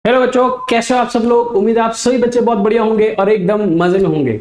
Hello बच्चों, कैसे हो आप सब लोग। उम्मीद है आप सभी बच्चे बहुत बढ़िया होंगे और एकदम मजे में होंगे।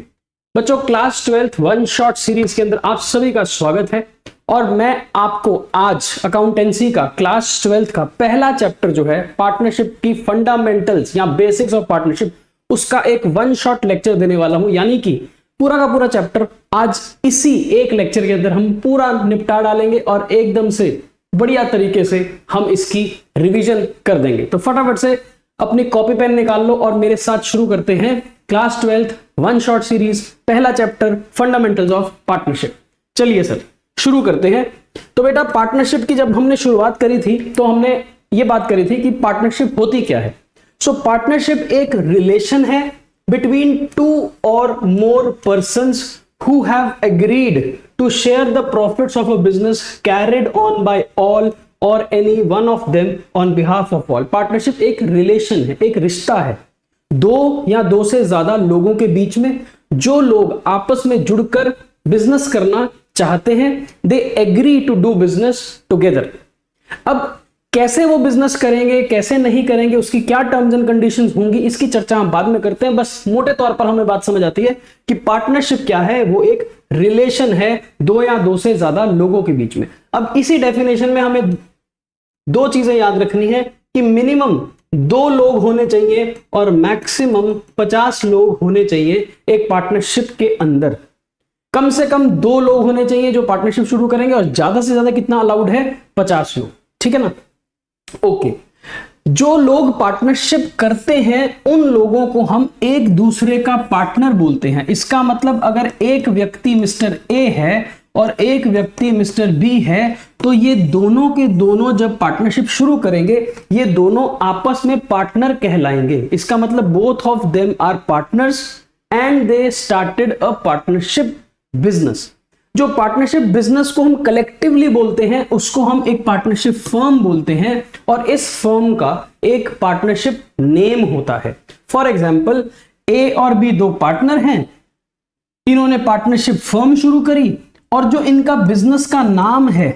बच्चों, class 12th one shot series के अंदर आप सभी का स्वागत है। और मैं आपको आज अकाउंटेंसी का क्लास 12th का पहला चैप्टर जो है पार्टनरशिप की फंडामेंटल्स या बेसिक्स ऑफ पार्टनरशिप, उसका एक वन शॉट लेक्चर देने वाला हूं। यानी कि पूरा का पूरा चैप्टर आज इसी एक लेक्चर के अंदर हम पूरा निपटा डालेंगे और एकदम से बढ़िया तरीके से हम इसकी रिवीजन कर देंगे। तो फटाफट से अपनी कॉपी पेन निकाल लो और मेरे साथ शुरू करते हैं class 12th one shot series, पहला चैप्टर फंडामेंटल्स ऑफ पार्टनरशिप। चलिए सर शुरू करते हैं। तो बेटा, पार्टनरशिप की जब हमने शुरुआत करी थी तो हमने ये बात करी थी कि पार्टनरशिप होती क्या है। सो पार्टनरशिप एक रिलेशन है बिटवीन टू और मोर persons who have agreed to share the profits of a business carried on by all or any one of them on behalf of all। Partnership एक रिलेशन है, एक रिश्ता है दो या दो से ज्यादा लोगों के बीच में, जो लोग आपस में जुड़कर बिजनेस करना चाहते हैं। They agree to do business together. अब कैसे वो बिजनेस करेंगे, कैसे नहीं करेंगे, उसकी क्या टर्म्स एंड कंडीशंस होंगी, इसकी चर्चा हम बाद में करते हैं। बस मोटे तौर पर हमें बात समझ आती है कि पार्टनरशिप क्या है। वो एक रिलेशन है दो या दो से ज्यादा लोगों के बीच में। अब इसी डेफिनेशन में हमें दो चीजें याद रखनी है कि मिनिमम 2 लोग होने चाहिए और मैक्सिमम 50 लोग होने चाहिए एक पार्टनरशिप के अंदर। कम से कम 2 लोग होने चाहिए जो पार्टनरशिप शुरू करेंगे और ज्यादा से ज्यादा कितना अलाउड है, 50 लोग। ठीक है ना। ओके, जो लोग पार्टनरशिप करते हैं उन लोगों को हम एक दूसरे का पार्टनर बोलते हैं। इसका मतलब अगर एक व्यक्ति मिस्टर ए है और एक व्यक्ति मिस्टर बी है तो ये दोनों के दोनों जब पार्टनरशिप शुरू करेंगे ये दोनों आपस में पार्टनर कहलाएंगे। इसका मतलब both of them are partners and they started a partnership business. जो पार्टनरशिप बिजनेस को हम कलेक्टिवली बोलते हैं उसको हम एक पार्टनरशिप फर्म बोलते हैं और इस फर्म का एक पार्टनरशिप नेम होता है। फॉर एग्जाम्पल, ए और बी दो पार्टनर हैं, इन्होंने पार्टनरशिप फर्म शुरू करी और जो इनका बिजनेस का नाम है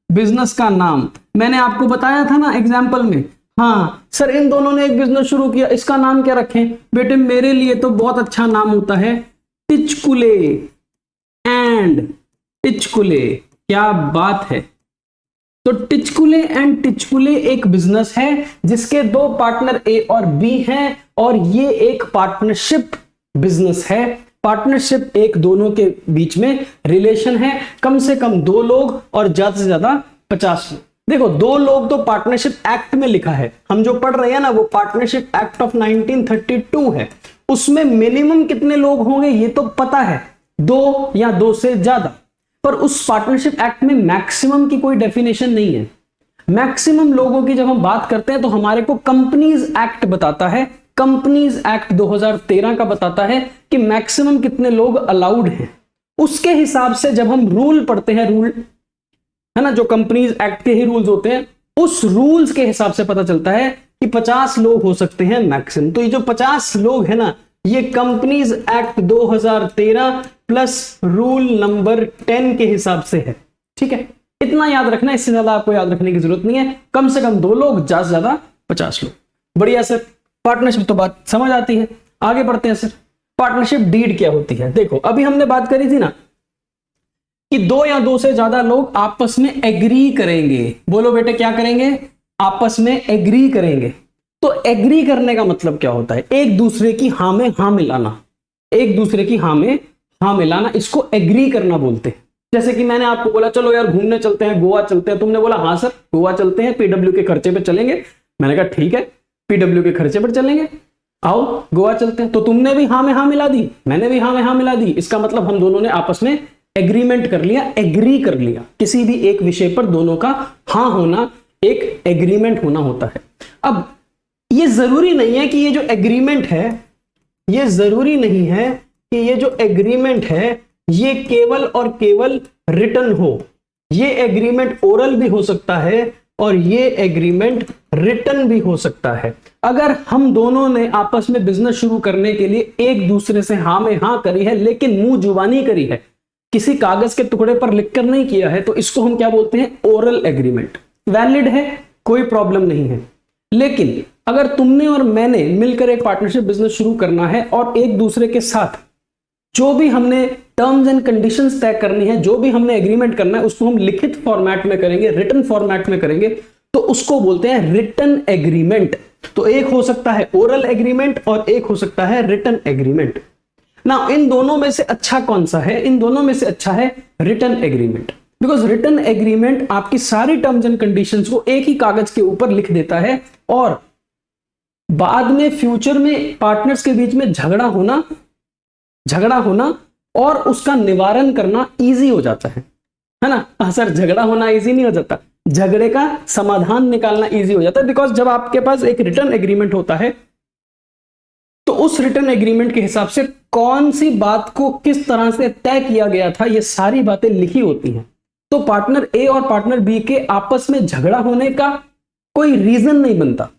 बिजनेस का नाम मैंने आपको बताया था ना एग्जाम्पल में। हाँ सर, इन दोनों ने एक बिजनेस शुरू किया, इसका नाम क्या रखें? बेटे मेरे लिए तो बहुत अच्छा नाम होता है टिचकुले एंड टिचकुले। क्या बात है। तो टिचकुले एंड टिचकुले एक बिजनेस है जिसके 2 पार्टनर ए और बी हैं और ये एक पार्टनरशिप बिजनेस है। पार्टनरशिप एक दोनों के बीच में रिलेशन है, कम से कम 2 लोग और ज्यादा से ज्यादा 50 लोग। देखो 2 लोग तो पार्टनरशिप एक्ट में लिखा है, हम जो पढ़ रहे हैं ना वो पार्टनरशिप एक्ट ऑफ 1932 है। उसमें मिनिमम कितने लोग होंगे ये तो पता है, 2 या 2 से ज्यादा। पर उस पार्टनरशिप एक्ट में मैक्सिमम की कोई डेफिनेशन नहीं है। मैक्सिमम लोगों की जब हम बात करते हैं तो हमारे को कंपनीज एक्ट बताता है, कंपनीज एक्ट 2013 का बताता है कि मैक्सिमम कितने लोग अलाउड हैं। उसके हिसाब से जब हम रूल पढ़ते हैं, रूल है ना, जो कंपनीज एक्ट के ही रूल्स होते हैं, उस रूल्स के हिसाब से पता चलता है कि 50 लोग हो सकते हैं मैक्सिमम। तो ये जो 50 लोग है ना, ये companies act 2013 plus rule number 10 के हिसाब से है। ठीक है, इतना याद रखना, इससे ज्यादा आपको याद रखने की जरूरत नहीं है। कम से कम 2 लोग, ज्यादा से ज्यादा 50 लोग। बढ़िया सर, पार्टनरशिप तो बात समझ आती है। आगे बढ़ते हैं सर, पार्टनरशिप डीड क्या होती है। देखो अभी हमने बात करी थी ना कि 2 या 2 से ज्यादा लोग आपस में एग्री करेंगे। बोलो बेटे क्या करेंगे? आपस में एग्री करेंगे। तो एग्री करने का मतलब क्या होता है? एक दूसरे की हाँ में हाँ मिलाना, एक दूसरे की हाँ में हाँ मिलाना, इसको एग्री करना बोलते हैं। जैसे कि मैंने आपको बोला चलो यार घूमने चलते हैं, गोवा चलते हैं। तुमने बोला हाँ सर गोवा चलते हैं, पीडब्ल्यू के खर्चे पे चलेंगे। मैंने कहा ठीक है, पीडब्ल्यू के खर्चे पर चलेंगे, आओ गोवा चलते हैं। तो तुमने भी हाँ में हाँ मिला दी, मैंने भी हाँ में हाँ मिला दी। इसका मतलब हम दोनों ने आपस में एग्रीमेंट कर लिया, एग्री कर लिया। किसी भी एक विषय पर दोनों का हाँ होना एक एग्रीमेंट होना होता है। अब ये जरूरी नहीं है कि ये जो एग्रीमेंट है, ये जरूरी नहीं है कि ये जो एग्रीमेंट है ये केवल और केवल रिटन हो। ये एग्रीमेंट ओरल भी हो सकता है और ये एग्रीमेंट रिटन भी हो सकता है। अगर हम दोनों ने आपस में बिजनेस शुरू करने के लिए एक दूसरे से हाँ में हाँ करी है लेकिन मुंह जुबानी करी है, किसी कागज के टुकड़े पर लिखकर नहीं किया है, तो इसको हम क्या बोलते हैं? Oral agreement. वैलिड है, कोई प्रॉब्लम नहीं है। लेकिन अगर तुमने और मैंने मिलकर एक पार्टनरशिप बिजनेस शुरू करना है और एक दूसरे के साथ जो भी हमने टर्म्स एंड कंडीशंस तय करनी है, जो भी हमने एग्रीमेंट करना है, उसको हम लिखित फॉर्मेट में करेंगे, रिटन फॉर्मेट में करेंगे, तो उसको बोलते हैं रिटन एग्रीमेंट। तो एक हो सकता है ओरल एग्रीमेंट और एक हो सकता है रिटन एग्रीमेंट। ना इन दोनों में से अच्छा कौन सा है? इन दोनों में से अच्छा है written agreement, because written agreement आपकी सारी टर्म्स एंड कंडीशंस को एक ही कागज के ऊपर लिख देता है और बाद में फ्यूचर में पार्टनर्स के बीच में झगड़ा होना और उसका निवारण करना इजी हो जाता है ना। हाँ सर, झगड़ा होना इजी नहीं हो जाता, झगड़े का समाधान निकालना इजी हो जाता है, बिकॉज जब आपके पास एक रिटन एग्रीमेंट होता है तो उस रिटन एग्रीमेंट के हिसाब से कौन सी बात को किस तरह से तय किया गया था, ये सारी बातें लिखी होती हैं। तो पार्टनर ए और पार्टनर बी के आपस में झगड़ा होने का कोई रीजन नहीं बनता,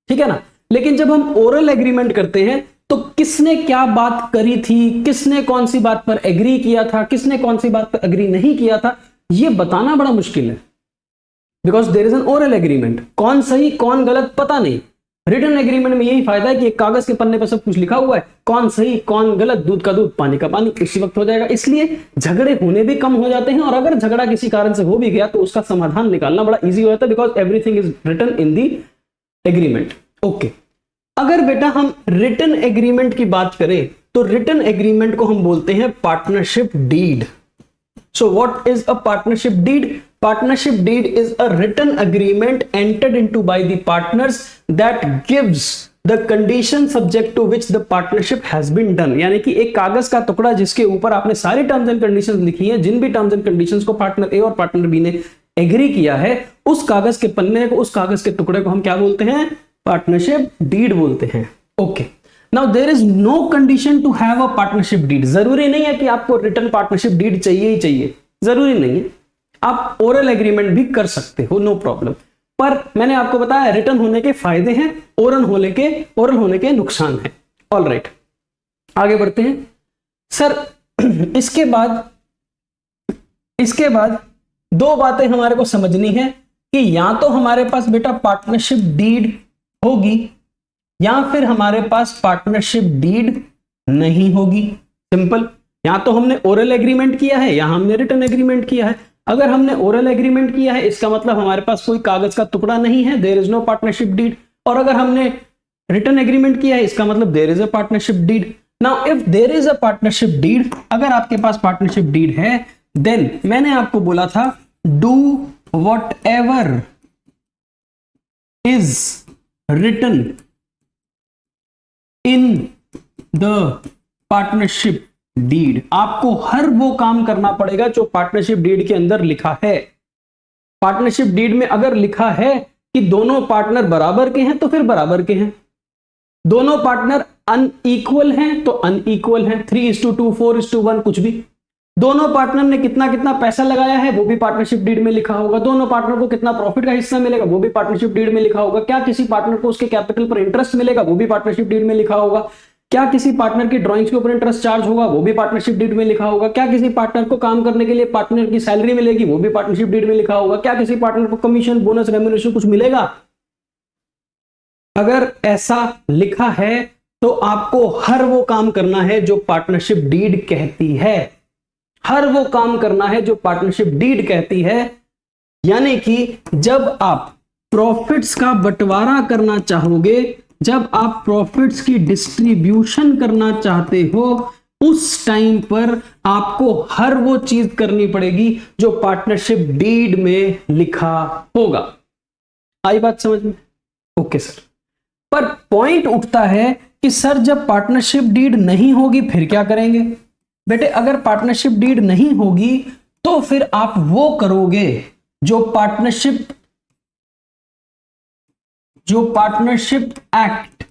ठीक है ना। लेकिन जब हम ओरल एग्रीमेंट करते हैं तो किसने क्या बात करी थी, किसने कौन सी बात पर एग्री किया था, किसने कौन सी बात पर एग्री नहीं किया था, यह बताना बड़ा मुश्किल है, because there is an oral agreement. कौन सही कौन गलत पता नहीं। रिटन एग्रीमेंट में यही फायदा है कि एक कागज के पन्ने पर सब कुछ लिखा हुआ है, कौन सही कौन गलत, दूध का दूध पानी का पानी इसी वक्त हो जाएगा, इसलिए झगड़े होने भी कम हो जाते हैं। और अगर झगड़ा किसी कारण से हो भी गया तो उसका समाधान निकालना बड़ा इजी हो जाता है, because everything is written in the agreement. Okay, अगर बेटा हम रिटन एग्रीमेंट की बात करें तो रिटन एग्रीमेंट को हम बोलते हैं partnership deed. So what is a partnership deed? Partnership deed is a written agreement entered into by the partners that gives the condition subject to which the partnership has been done. यानी कि एक कागज का टुकड़ा जिसके ऊपर आपने सारी टर्म्स एंड कंडीशंस लिखी हैं, जिन भी टर्म्स एंड कंडीशंस को पार्टनर ए और पार्टनर बी ने एग्री किया है, उस कागज के पन्ने को, उस कागज के टुकड़े को हम क्या बोलते हैं? पार्टनरशिप डीड बोलते हैं। Okay, now there is no condition to have a partnership deed. जरूरी नहीं है कि आपको रिटन पार्टनरशिप डीड चाहिए ही चाहिए, जरूरी नहीं है, आप ओरल एग्रीमेंट भी कर सकते हो, नो प्रॉब्लम। पर मैंने आपको बताया रिटन होने के फायदे हैं, ओरल होने के नुकसान हैं। ऑल राइट, आगे बढ़ते हैं। सर इसके बाद दो बातें हमारे को समझनी है कि या तो हमारे पास बेटा पार्टनरशिप डीड होगी या फिर हमारे पास पार्टनरशिप डीड नहीं होगी। सिंपल, या तो हमने ओरल एग्रीमेंट किया है या हमने रिटन एग्रीमेंट किया है। अगर हमने ओरल एग्रीमेंट किया है इसका मतलब हमारे पास कोई कागज का टुकड़ा नहीं है, there is no partnership deed. और अगर हमने रिटन एग्रीमेंट किया है इसका मतलब there is a partnership deed. Now if there is a partnership deed, अगर आपके पास पार्टनरशिप डीड है, देन मैंने आपको बोला था do whatever is written in the partnership deed. आपको हर वो काम करना पड़ेगा जो पार्टनरशिप डीड के अंदर लिखा है। पार्टनरशिप डीड में अगर लिखा है कि दोनों पार्टनर बराबर के हैं तो फिर बराबर के हैं, दोनों पार्टनर अनइक्वल हैं तो अनइक्वल हैं, 3:2 4:1 कुछ भी। दोनों पार्टनर ने कितना कितना पैसा लगाया है वो भी पार्टनरशिप डीड में लिखा होगा। दोनों पार्टनर को कितना प्रॉफिट का हिस्सा मिलेगा वो भी पार्टनरशिप डीड में लिखा होगा। क्या किसी पार्टनर को उसके कैपिटल पर इंटरेस्ट मिलेगा वो भी पार्टनरशिप डीड में लिखा होगा। क्या किसी पार्टनर की ड्राइंग्स के ऊपर इंटरेस्ट चार्ज होगा वो भी पार्टनरशिप डीड में लिखा होगा। क्या किसी पार्टनर को काम करने के लिए पार्टनर की सैलरी मिलेगी वो भी पार्टनरशिप डीड में लिखा होगा। क्या किसी पार्टनर को कमीशन बोनस रेम्यूनरेशन कुछ मिलेगा? अगर ऐसा लिखा है तो आपको हर वो काम करना है जो पार्टनरशिप डीड कहती है, हर वो काम करना है जो पार्टनरशिप डीड कहती है। यानी कि जब आप प्रॉफिट्स का बंटवारा करना चाहोगे, जब आप प्रॉफिट्स की डिस्ट्रीब्यूशन करना चाहते हो, उस टाइम पर आपको हर वो चीज करनी पड़ेगी जो पार्टनरशिप डीड में लिखा होगा। आई बात समझ में? ओके सर, पर पॉइंट उठता है कि सर जब पार्टनरशिप डीड नहीं होगी फिर क्या करेंगे? बेटे अगर पार्टनरशिप डीड नहीं होगी तो फिर आप वो करोगे जो पार्टनरशिप एक्ट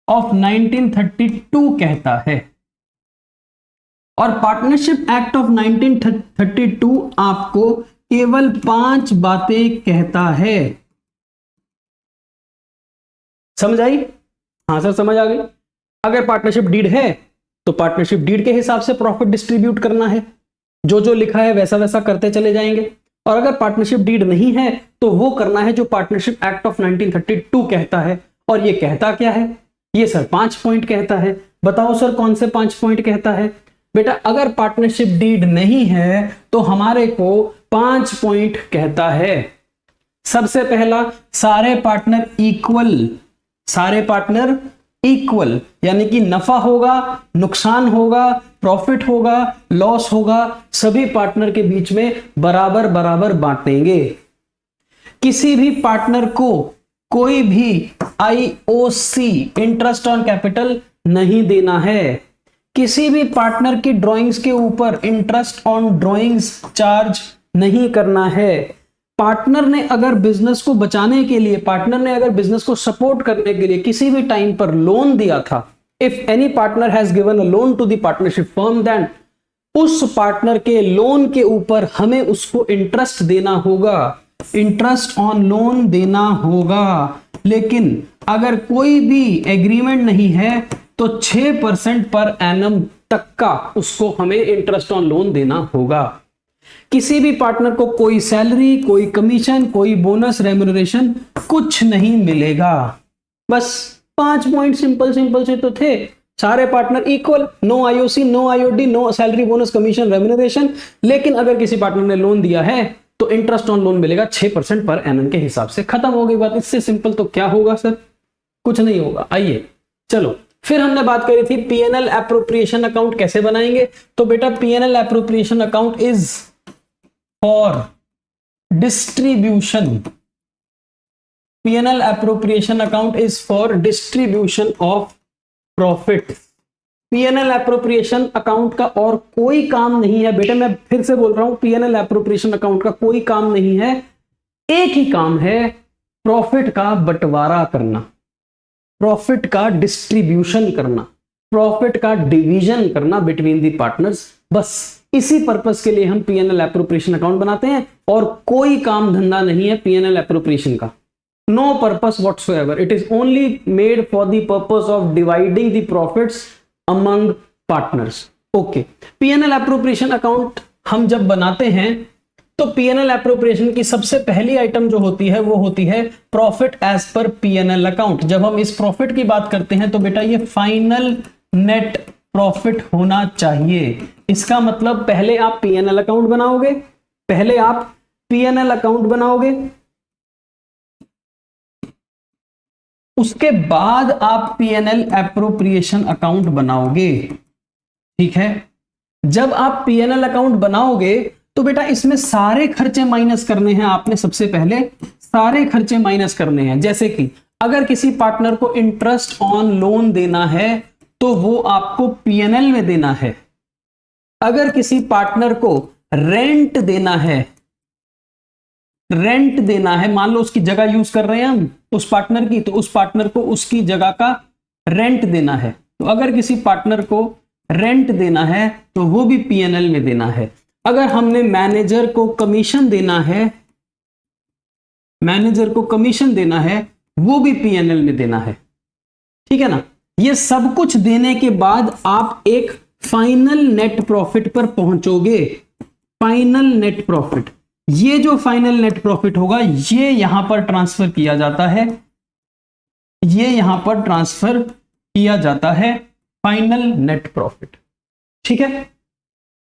ऑफ 1932 कहता है। और पार्टनरशिप एक्ट ऑफ 1932 आपको केवल 5 बातें कहता है। समझ आई? हाँ सर समझ आ गई। अगर पार्टनरशिप डीड है तो पार्टनरशिप डीड के हिसाब से प्रॉफिट डिस्ट्रीब्यूट करना है, जो जो लिखा है वैसा वैसा करते चले जाएंगे। और अगर पार्टनरशिप डीड नहीं है तो वो करना है जो पार्टनरशिप एक्ट ऑफ 1932 कहता है। और ये कहता क्या है? ये सर 5 पॉइंट कहता है। बताओ सर कौन से 5 पॉइंट कहता है? बेटा अगर पार्टनरशिप डीड नहीं है तो हमारे को 5 पॉइंट कहता है। सबसे पहला, सारे पार्टनर इक्वल, सारे पार्टनर इक्वल, यानी कि नफा होगा, नुकसान होगा, प्रॉफिट होगा, लॉस होगा, सभी पार्टनर के बीच में बराबर बराबर बांटेंगे। किसी भी पार्टनर को कोई भी आईओसी इंटरेस्ट ऑन कैपिटल नहीं देना है। किसी भी पार्टनर की ड्राइंग्स के ऊपर इंटरेस्ट ऑन ड्राइंग्स चार्ज नहीं करना है। पार्टनर ने अगर बिजनेस को बचाने के लिए, पार्टनर ने अगर बिजनेस को सपोर्ट करने के लिए किसी भी टाइम पर लोन दिया था, if any partner has given a loan to the partnership firm, then उस पार्टनर के लोन के ऊपर हमें उसको इंटरेस्ट देना होगा, इंटरेस्ट ऑन लोन देना होगा। लेकिन अगर कोई भी एग्रीमेंट नहीं है तो 6% पर एनम तक का उसको हमें इंटरेस्ट ऑन लोन देना होगा। किसी भी पार्टनर को कोई सैलरी, कोई कमीशन, कोई बोनस, रेम्यूनरेशन कुछ नहीं मिलेगा। बस 5 पॉइंट सिंपल सिंपल से तो थे। सारे partner equal, no IOC, no IOD, no salary, bonus, commission, remuneration. लेकिन अगर किसी पार्टनर ने लोन दिया है तो इंटरेस्ट ऑन लोन मिलेगा 6% पर एनम के हिसाब से। खत्म हो गई बात। इससे सिंपल तो क्या होगा सर? कुछ नहीं होगा। आइए चलो, फिर हमने बात करी थी पीएनएल एप्रोप्रिएशन अकाउंट कैसे बनाएंगे। तो बेटा PNL appropriation account is for distribution, PNL appropriation account is for distribution of profit. PNL appropriation account का और कोई काम नहीं है बेटा, मैं फिर से बोल रहा हूं, पीएनएल एप्रोप्रिएशन अकाउंट का कोई काम नहीं है। एक ही काम है, प्रॉफिट का बंटवारा करना, प्रॉफिट का डिस्ट्रीब्यूशन करना, प्रॉफिट का डिवीजन करना बिटवीन दी पार्टनर्स। बस इसी पर्पस के लिए हम पीएनएल एप्रोप्रिएशन अकाउंट बनाते हैं और कोई काम धंधा नहीं है पीएनएल एप्रोप्रिएशन का। No purpose whatsoever, it is only made for the purpose of dividing the profits among partners. Okay, PNL appropriation account हम जब बनाते हैं तो पीएनएल एप्रोप्रिएशन की सबसे पहली आइटम जो होती है वो होती है profit as per PNL account. जब हम इस प्रॉफिट की बात करते हैं तो बेटा ये फाइनल नेट प्रॉफिट होना चाहिए। इसका मतलब पहले आप पीएनएल अकाउंट बनाओगे, पहले आप पीएनएल अकाउंट बनाओगे, उसके बाद आप पीएनएल एप्रोप्रिएशन अकाउंट बनाओगे। ठीक है, जब आप पीएनएल अकाउंट बनाओगे तो बेटा इसमें सारे खर्चे माइनस करने हैं आपने। सबसे पहले सारे खर्चे माइनस करने हैं। जैसे कि अगर किसी पार्टनर को इंटरेस्ट ऑन लोन देना है तो वो आपको पीएनएल में देना है। अगर किसी पार्टनर को रेंट देना है, रेंट देना है, मान लो उसकी जगह यूज कर रहे हैं हम उस पार्टनर की, तो उस पार्टनर को उसकी जगह का रेंट देना है। तो अगर किसी पार्टनर को रेंट देना है तो वो भी पीएनएल में देना है। अगर हमने मैनेजर को कमीशन देना है, मैनेजर को कमीशन देना है, वो भी पीएनएल में देना है। ठीक है ना? ये सब कुछ देने के बाद आप एक फाइनल नेट प्रॉफिट पर पहुंचोगे। फाइनल नेट प्रॉफिट, ये जो फाइनल नेट प्रॉफिट होगा ये यहां पर ट्रांसफर किया जाता है, ये यहां पर ट्रांसफर किया जाता है फाइनल नेट प्रॉफिट। ठीक है,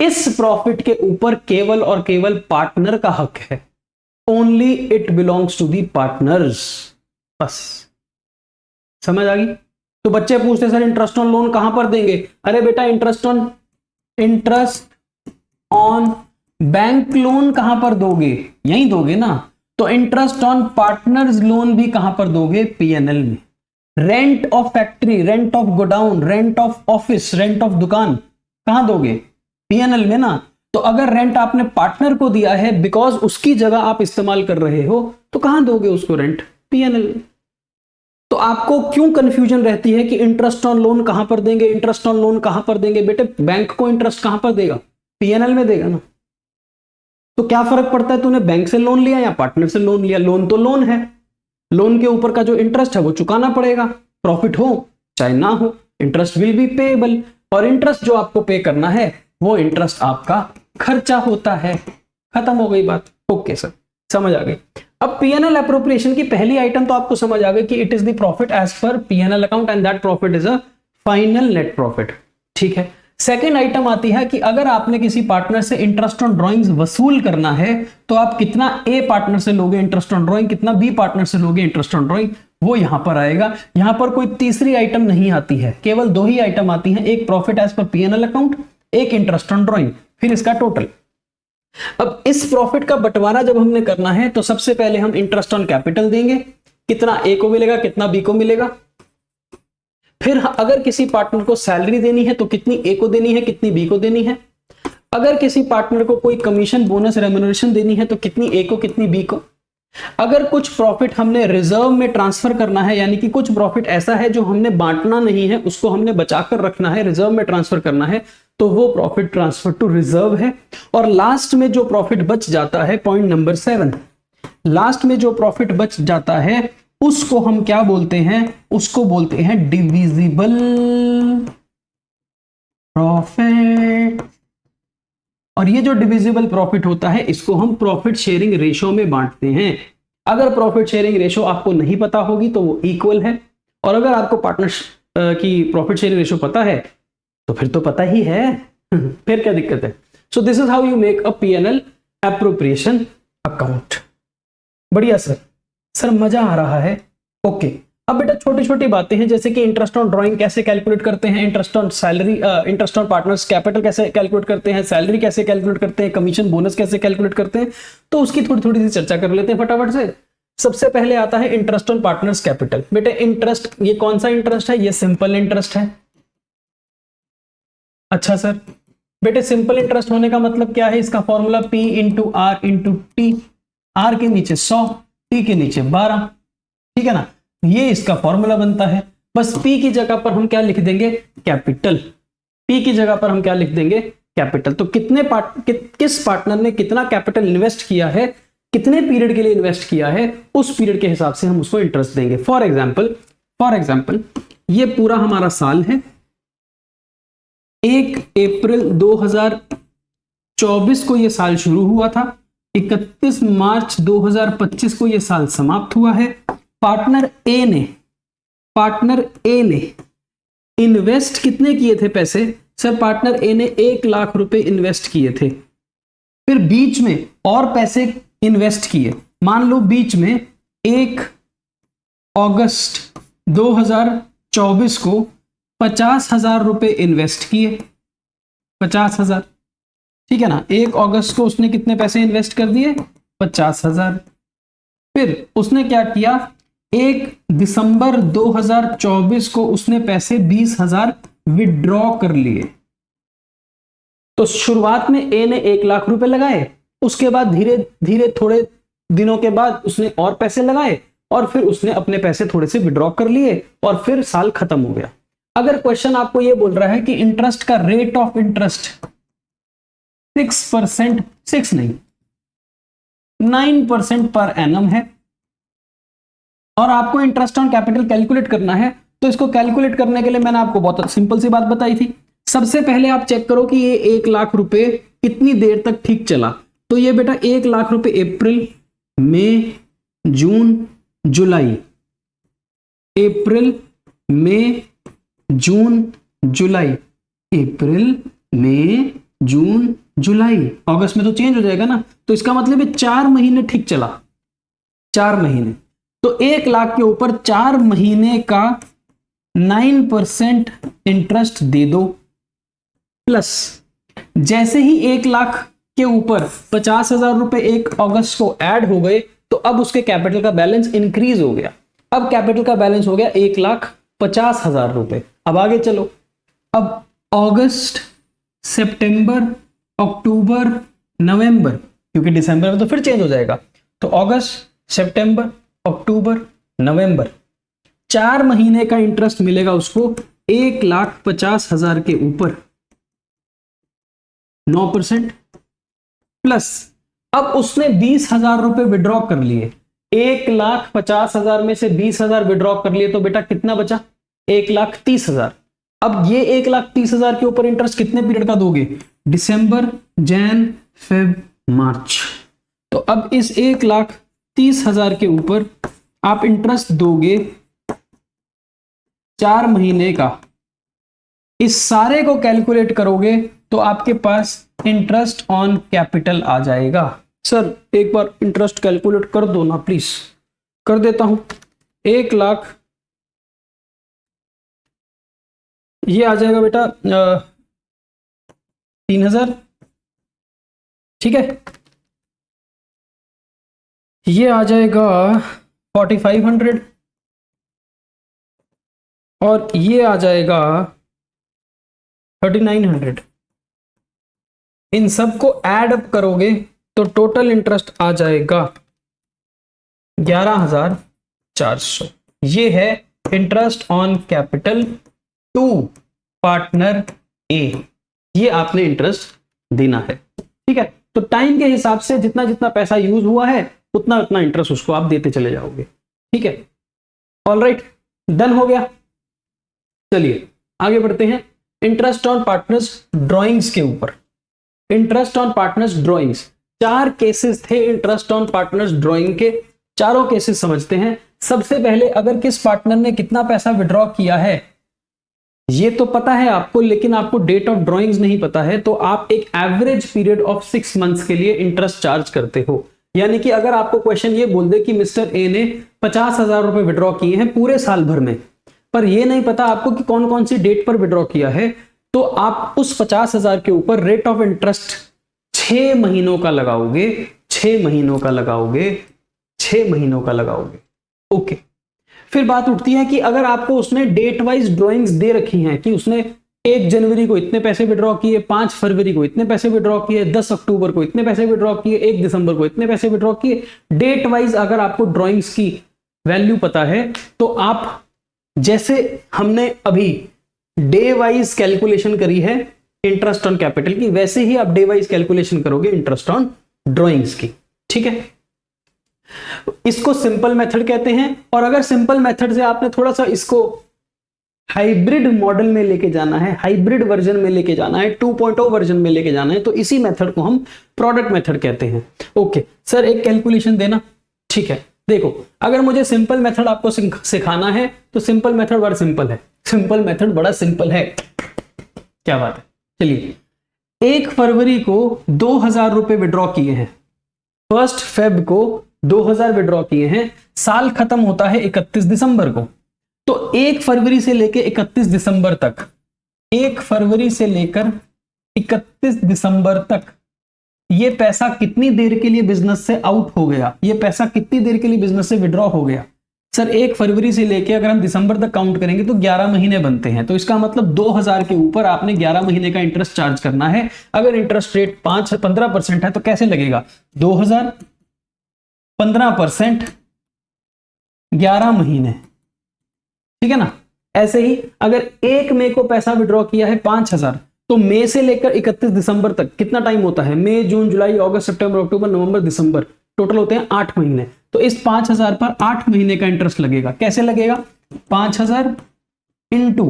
इस प्रॉफिट के ऊपर केवल और केवल पार्टनर का हक है। Only it belongs to the partners. बस समझ आ गई? तो बच्चे पूछते सर इंटरेस्ट ऑन लोन कहां पर देंगे? अरे बेटा इंटरेस्ट ऑन बैंक लोन कहां पर दोगे? यहीं दोगे ना। तो इंटरेस्ट ऑन पार्टनर्स लोन भी कहां पर दोगे? पीएनएल में। Rent of factory, rent of godown, rent of office, rent of दुकान कहां दोगे? पीएनएल में ना। तो अगर रेंट आपने पार्टनर को दिया है बिकॉज उसकी जगह आप इस्तेमाल कर रहे हो तो कहां दोगे उसको रेंट? पीएनएल में। तो आपको क्यों कंफ्यूजन रहती है कि इंटरेस्ट ऑन लोन कहां पर देंगे, इंटरेस्ट ऑन लोन कहां पर देंगे? बेटे बैंक को इंटरेस्ट कहां पर देगा? पीएनएल में देगा ना। तो क्या फर्क पड़ता है तूने बैंक से लोन लिया या पार्टनर से लोन लिया? लोन तो लोन है, लोन के ऊपर का जो इंटरेस्ट है वो चुकाना पड़ेगा, प्रॉफिट हो चाहे ना हो, इंटरेस्ट विल बी पेएबल। और इंटरेस्ट जो आपको पे करना है वो इंटरेस्ट आपका खर्चा होता है। खत्म हो गई बात। ओके सर, समझ आ गई। अब पीएनएल अप्रोप्रिएशन की पहली आइटम तो आपको समझ आ गई कि it is the profit as per PNL account and that profit is a final net profit, ठीक है। सेकेंड आइटम आती है कि अगर आपने किसी पार्टनर से इंटरेस्ट ऑन ड्राइंग्स वसूल करना है तो आप कितना ए पार्टनर से लोगे इंटरेस्ट ऑन ड्राइंग, कितना बी पार्टनर से लोगे इंटरेस्ट ऑन ड्राइंग, वो यहां पर आएगा। यहां पर कोई तीसरी आइटम नहीं आती है, केवल दो ही आइटम आती है, एक profit as per PNL account, एक इंटरेस्ट ऑन ड्राइंग, फिर इसका टोटल। अब इस प्रॉफिट का बंटवारा जब हमने करना है तो सबसे पहले हम इंटरेस्ट ऑन कैपिटल देंगे, कितना ए को मिलेगा कितना बी को मिलेगा। फिर अगर किसी पार्टनर को सैलरी देनी है तो कितनी ए को देनी है कितनी बी को देनी है। अगर किसी पार्टनर को कोई कमीशन बोनस रेम्युनरेशन देनी है तो कितनी ए को कितनी बी को। अगर कुछ प्रॉफिट हमने रिजर्व में ट्रांसफर करना है, यानी कि कुछ प्रॉफिट ऐसा है जो हमने बांटना नहीं है, उसको हमने बचाकर रखना है, रिजर्व में ट्रांसफर करना है, तो वो प्रॉफिट ट्रांसफर टू रिजर्व है। और लास्ट में जो प्रॉफिट बच जाता है, पॉइंट नंबर 7, लास्ट में जो प्रॉफिट बच जाता है उसको हम क्या बोलते हैं, उसको बोलते हैं डिविजिबल प्रॉफिट। और ये जो डिविजिबल प्रॉफिट होता है इसको हम प्रॉफिट शेयरिंग रेशो में बांटते हैं। अगर प्रॉफिट शेयरिंग रेशो आपको नहीं पता होगी तो वो इक्वल है, और अगर आपको पार्टनर की प्रॉफिट शेयरिंग रेशो पता है तो फिर तो पता ही है फिर क्या दिक्कत है। So this is how you make a PNL appropriation account. बढ़िया सर, सर मजा आ रहा है। ओके, अब बेटा छोटी छोटी बातें हैं, जैसे कि इंटरेस्ट ऑन ड्राइंग कैसे कैलकुलेट करते हैं, interest on salary, interest on partners capital कैसे कैलकुलेट करते हैं, सैलरी कैसे कैलकुलेट करते हैं, कमीशन बोनस कैसे कैलकुलेट करते हैं, तो उसकी थोड़ी थोड़ी सी चर्चा कर लेते हैं फटाफट से। सबसे पहले आता है इंटरेस्ट ऑन पार्टनर्स कैपिटल। बेटे इंटरेस्ट, ये कौन सा इंटरेस्ट है, ये सिंपल इंटरेस्ट है। अच्छा सर, बेटे सिंपल इंटरेस्ट होने का मतलब क्या है, इसका formula P into R into T, R के नीचे 100 टी के नीचे 12, ठीक है ना, ये इसका फॉर्मूला बनता है। बस P की जगह पर हम क्या लिख देंगे, कैपिटल। P की जगह पर हम क्या लिख देंगे, कैपिटल। तो किस पार्टनर ने कितना कैपिटल इन्वेस्ट किया है, कितने पीरियड के लिए इन्वेस्ट किया है, उस पीरियड के हिसाब से हम उसको इंटरेस्ट देंगे। फॉर एग्जाम्पल ये पूरा हमारा साल है, 1 अप्रैल 2024 को ये साल शुरू हुआ था, 31 मार्च 2025 को ये साल समाप्त हुआ है। पार्टनर ए ने इन्वेस्ट कितने किए थे पैसे, सर पार्टनर ए ने 1 लाख रुपए इन्वेस्ट किए थे। फिर बीच में और पैसे इन्वेस्ट किए, मान लो बीच में 1 अगस्त 2024 को 50,000 रुपए इन्वेस्ट किए, 50,000, ठीक है ना। 1 अगस्त को उसने कितने पैसे इन्वेस्ट कर दिए, 50,000। फिर उसने क्या किया, 1 दिसंबर 2024 को उसने पैसे 20,000 विड्रॉ कर लिए। तो शुरुआत में ए ने 1 लाख रुपए लगाए, उसके बाद धीरे धीरे थोड़े दिनों के बाद उसने और पैसे लगाए, और फिर उसने अपने पैसे थोड़े से विड्रॉ कर लिए, और फिर साल खत्म हो गया। अगर क्वेश्चन आपको यह बोल रहा है कि इंटरेस्ट का रेट ऑफ इंटरेस्ट 6%, 6 नहीं 9% पर एनम है, और आपको इंटरेस्ट ऑन कैपिटल कैलकुलेट करना है, तो इसको कैलकुलेट करने के लिए मैंने आपको बहुत सिंपल सी बात बताई थी। सबसे पहले आप चेक करो कि ये 1 लाख रुपए कितनी देर तक ठीक चला। तो ये बेटा 1 लाख रुपए अप्रैल, मई, जून, जुलाई, अप्रैल, मई, जून, जुलाई, अप्रैल, मई, जून, जुलाई, अगस्त में तो चेंज हो जाएगा ना, तो इसका मतलब है 4 महीने ठीक चला, 4 महीने। तो 1 लाख के ऊपर 4 महीने का 9% इंटरेस्ट दे दो, प्लस जैसे ही 1 लाख के ऊपर 50,000 रुपए 1 अगस्त को ऐड हो गए, तो अब उसके कैपिटल का बैलेंस इंक्रीज हो गया। अब कैपिटल का बैलेंस हो गया 1,50,000 रुपए। अब आगे चलो, अब अगस्त, सितंबर, अक्टूबर, नवंबर, क्योंकि दिसंबर में तो फिर चेंज हो जाएगा, तो अगस्त, सितंबर, अक्टूबर, नवंबर, 4 महीने का इंटरेस्ट मिलेगा उसको 1,50,000 के ऊपर 9%, प्लस अब उसने 20,000 रुपए विड्रॉ कर लिए, 1,50,000 में से 20,000 विड्रॉ कर लिए, तो बेटा कितना बचा, 1,30,000। अब ये 1,30,000 के ऊपर इंटरेस्ट कितने पीरियड का दोगे, दिसंबर, जैन, फेब, मार्च। तो अब इस 1,30,000 के ऊपर आप इंटरेस्ट दोगे 4 महीने का, इस सारे को कैलकुलेट करोगे तो आपके पास इंटरेस्ट ऑन कैपिटल आ जाएगा। सर एक बार इंटरेस्ट कैलकुलेट कर दो ना प्लीज। कर देता हूं। 1,00,000 ये आ जाएगा बेटा 3,000, ठीक है। ये आ जाएगा 4,500 और ये आ जाएगा 3,900। इन सबको ऐड अप करोगे तो टोटल इंटरेस्ट आ जाएगा 11,400। ये है interest on capital to partner A. ये आपने इंटरेस्ट देना है, ठीक है। तो टाइम के हिसाब से जितना जितना पैसा यूज हुआ है उतना उतना इंटरेस्ट उसको आप देते चले जाओगे, ठीक है। ऑलराइट, डन हो गया। चलिए आगे बढ़ते हैं इंटरेस्ट ऑन पार्टनर्स ड्राइंग्स के ऊपर। Interest on partners drawings, 4 cases थे इंटरेस्ट ऑन पार्टनर्स ड्राइंग के। चारों केसेस समझते हैं। सबसे पहले अगर किस पार्टनर ने कितना पैसा विड्रॉ किया है ये तो पता है आपको, लेकिन आपको डेट ऑफ ड्राइंग्स नहीं पता है, तो आप एक एवरेज पीरियड ऑफ 6 मंथ्स के लिए इंटरेस्ट चार्ज करते हो। यानी कि अगर आपको क्वेश्चन ये बोल दे कि मिस्टर ए ने 50,000 रुपए विड्रॉ किए हैं पूरे साल भर में, पर ये नहीं पता आपको कि कौन कौन सी डेट पर विड्रॉ किया है, तो आप उस 50,000 के ऊपर रेट ऑफ इंटरेस्ट 6 महीनों का लगाओगे, 6 महीनों का लगाओगे, 6 महीनों का लगाओगे। ओके, फिर बात उठती है कि अगर आपको उसने डेट वाइज ड्राइंग्स दे रखी हैं कि उसने 1 जनवरी को इतने पैसे विड्रॉ किए, 5 फरवरी को इतने पैसे विड्रॉ किए, 10 अक्टूबर को इतने पैसे विड्रॉ किए, 1 दिसंबर को इतने पैसे विड्रॉ किए, डेट वाइज अगर आपको ड्राइंग्स की वैल्यू पता है तो आप, जैसे हमने अभी डे वाइज कैलकुलेशन करी है इंटरेस्ट ऑन कैपिटल की, वैसे ही आप डे वाइज कैलकुलेशन करोगे इंटरेस्ट ऑन ड्राइंग्स की, ठीक है। इसको सिंपल मेथड कहते हैं। और अगर सिंपल मेथड से आपने थोड़ा सा इसको हाइब्रिड मॉडल में लेके जाना है, हाइब्रिड वर्जन में लेके जाना है, 2.0 वर्जन में लेके जाना है, तो इसी मेथड को हम प्रोडक्ट मेथड कहते हैं। ओके सर, एक कैलकुलेशन देना, ठीक है। देखो, अगर मुझे सिंपल मेथड आपको सिखाना है तो सिंपल मेथड बड़ा सिंपल है, सिंपल मेथड बड़ा सिंपल है। क्या बात है। चलिए, 1 फरवरी को 2,000 रुपए विड्रॉ किए हैं, 1 फेब को 2,000 विड्रॉ किए हैं, साल खत्म होता है 31 दिसंबर को। तो 1 फरवरी से लेकर 31 दिसंबर तक, 1 फरवरी से लेकर 31 दिसंबर तक ये पैसा कितनी देर के लिए बिजनेस से आउट हो गया, ये पैसा कितनी देर के लिए बिजनेस से विड्रॉ हो गया। सर 1 फरवरी से लेकर अगर हम दिसंबर तक काउंट करेंगे तो 11 महीने बनते हैं, तो इसका मतलब 2,000 के ऊपर आपने 11 महीने का इंटरेस्ट चार्ज करना है। अगर इंटरेस्ट रेट 15% है तो कैसे लगेगा, 2,000 15% 11 महीने, ठीक है ना। ऐसे ही अगर 1 मई को पैसा विड्रॉ किया है 5,000, तो मई से लेकर 31 दिसंबर तक कितना टाइम होता है, मई जून जुलाई अगस्त सितंबर अक्टूबर नवंबर दिसंबर, टोटल होते हैं 8 महीने। तो इस 5,000 पर 8 महीने का इंटरेस्ट लगेगा। कैसे लगेगा, 5,000 इंटू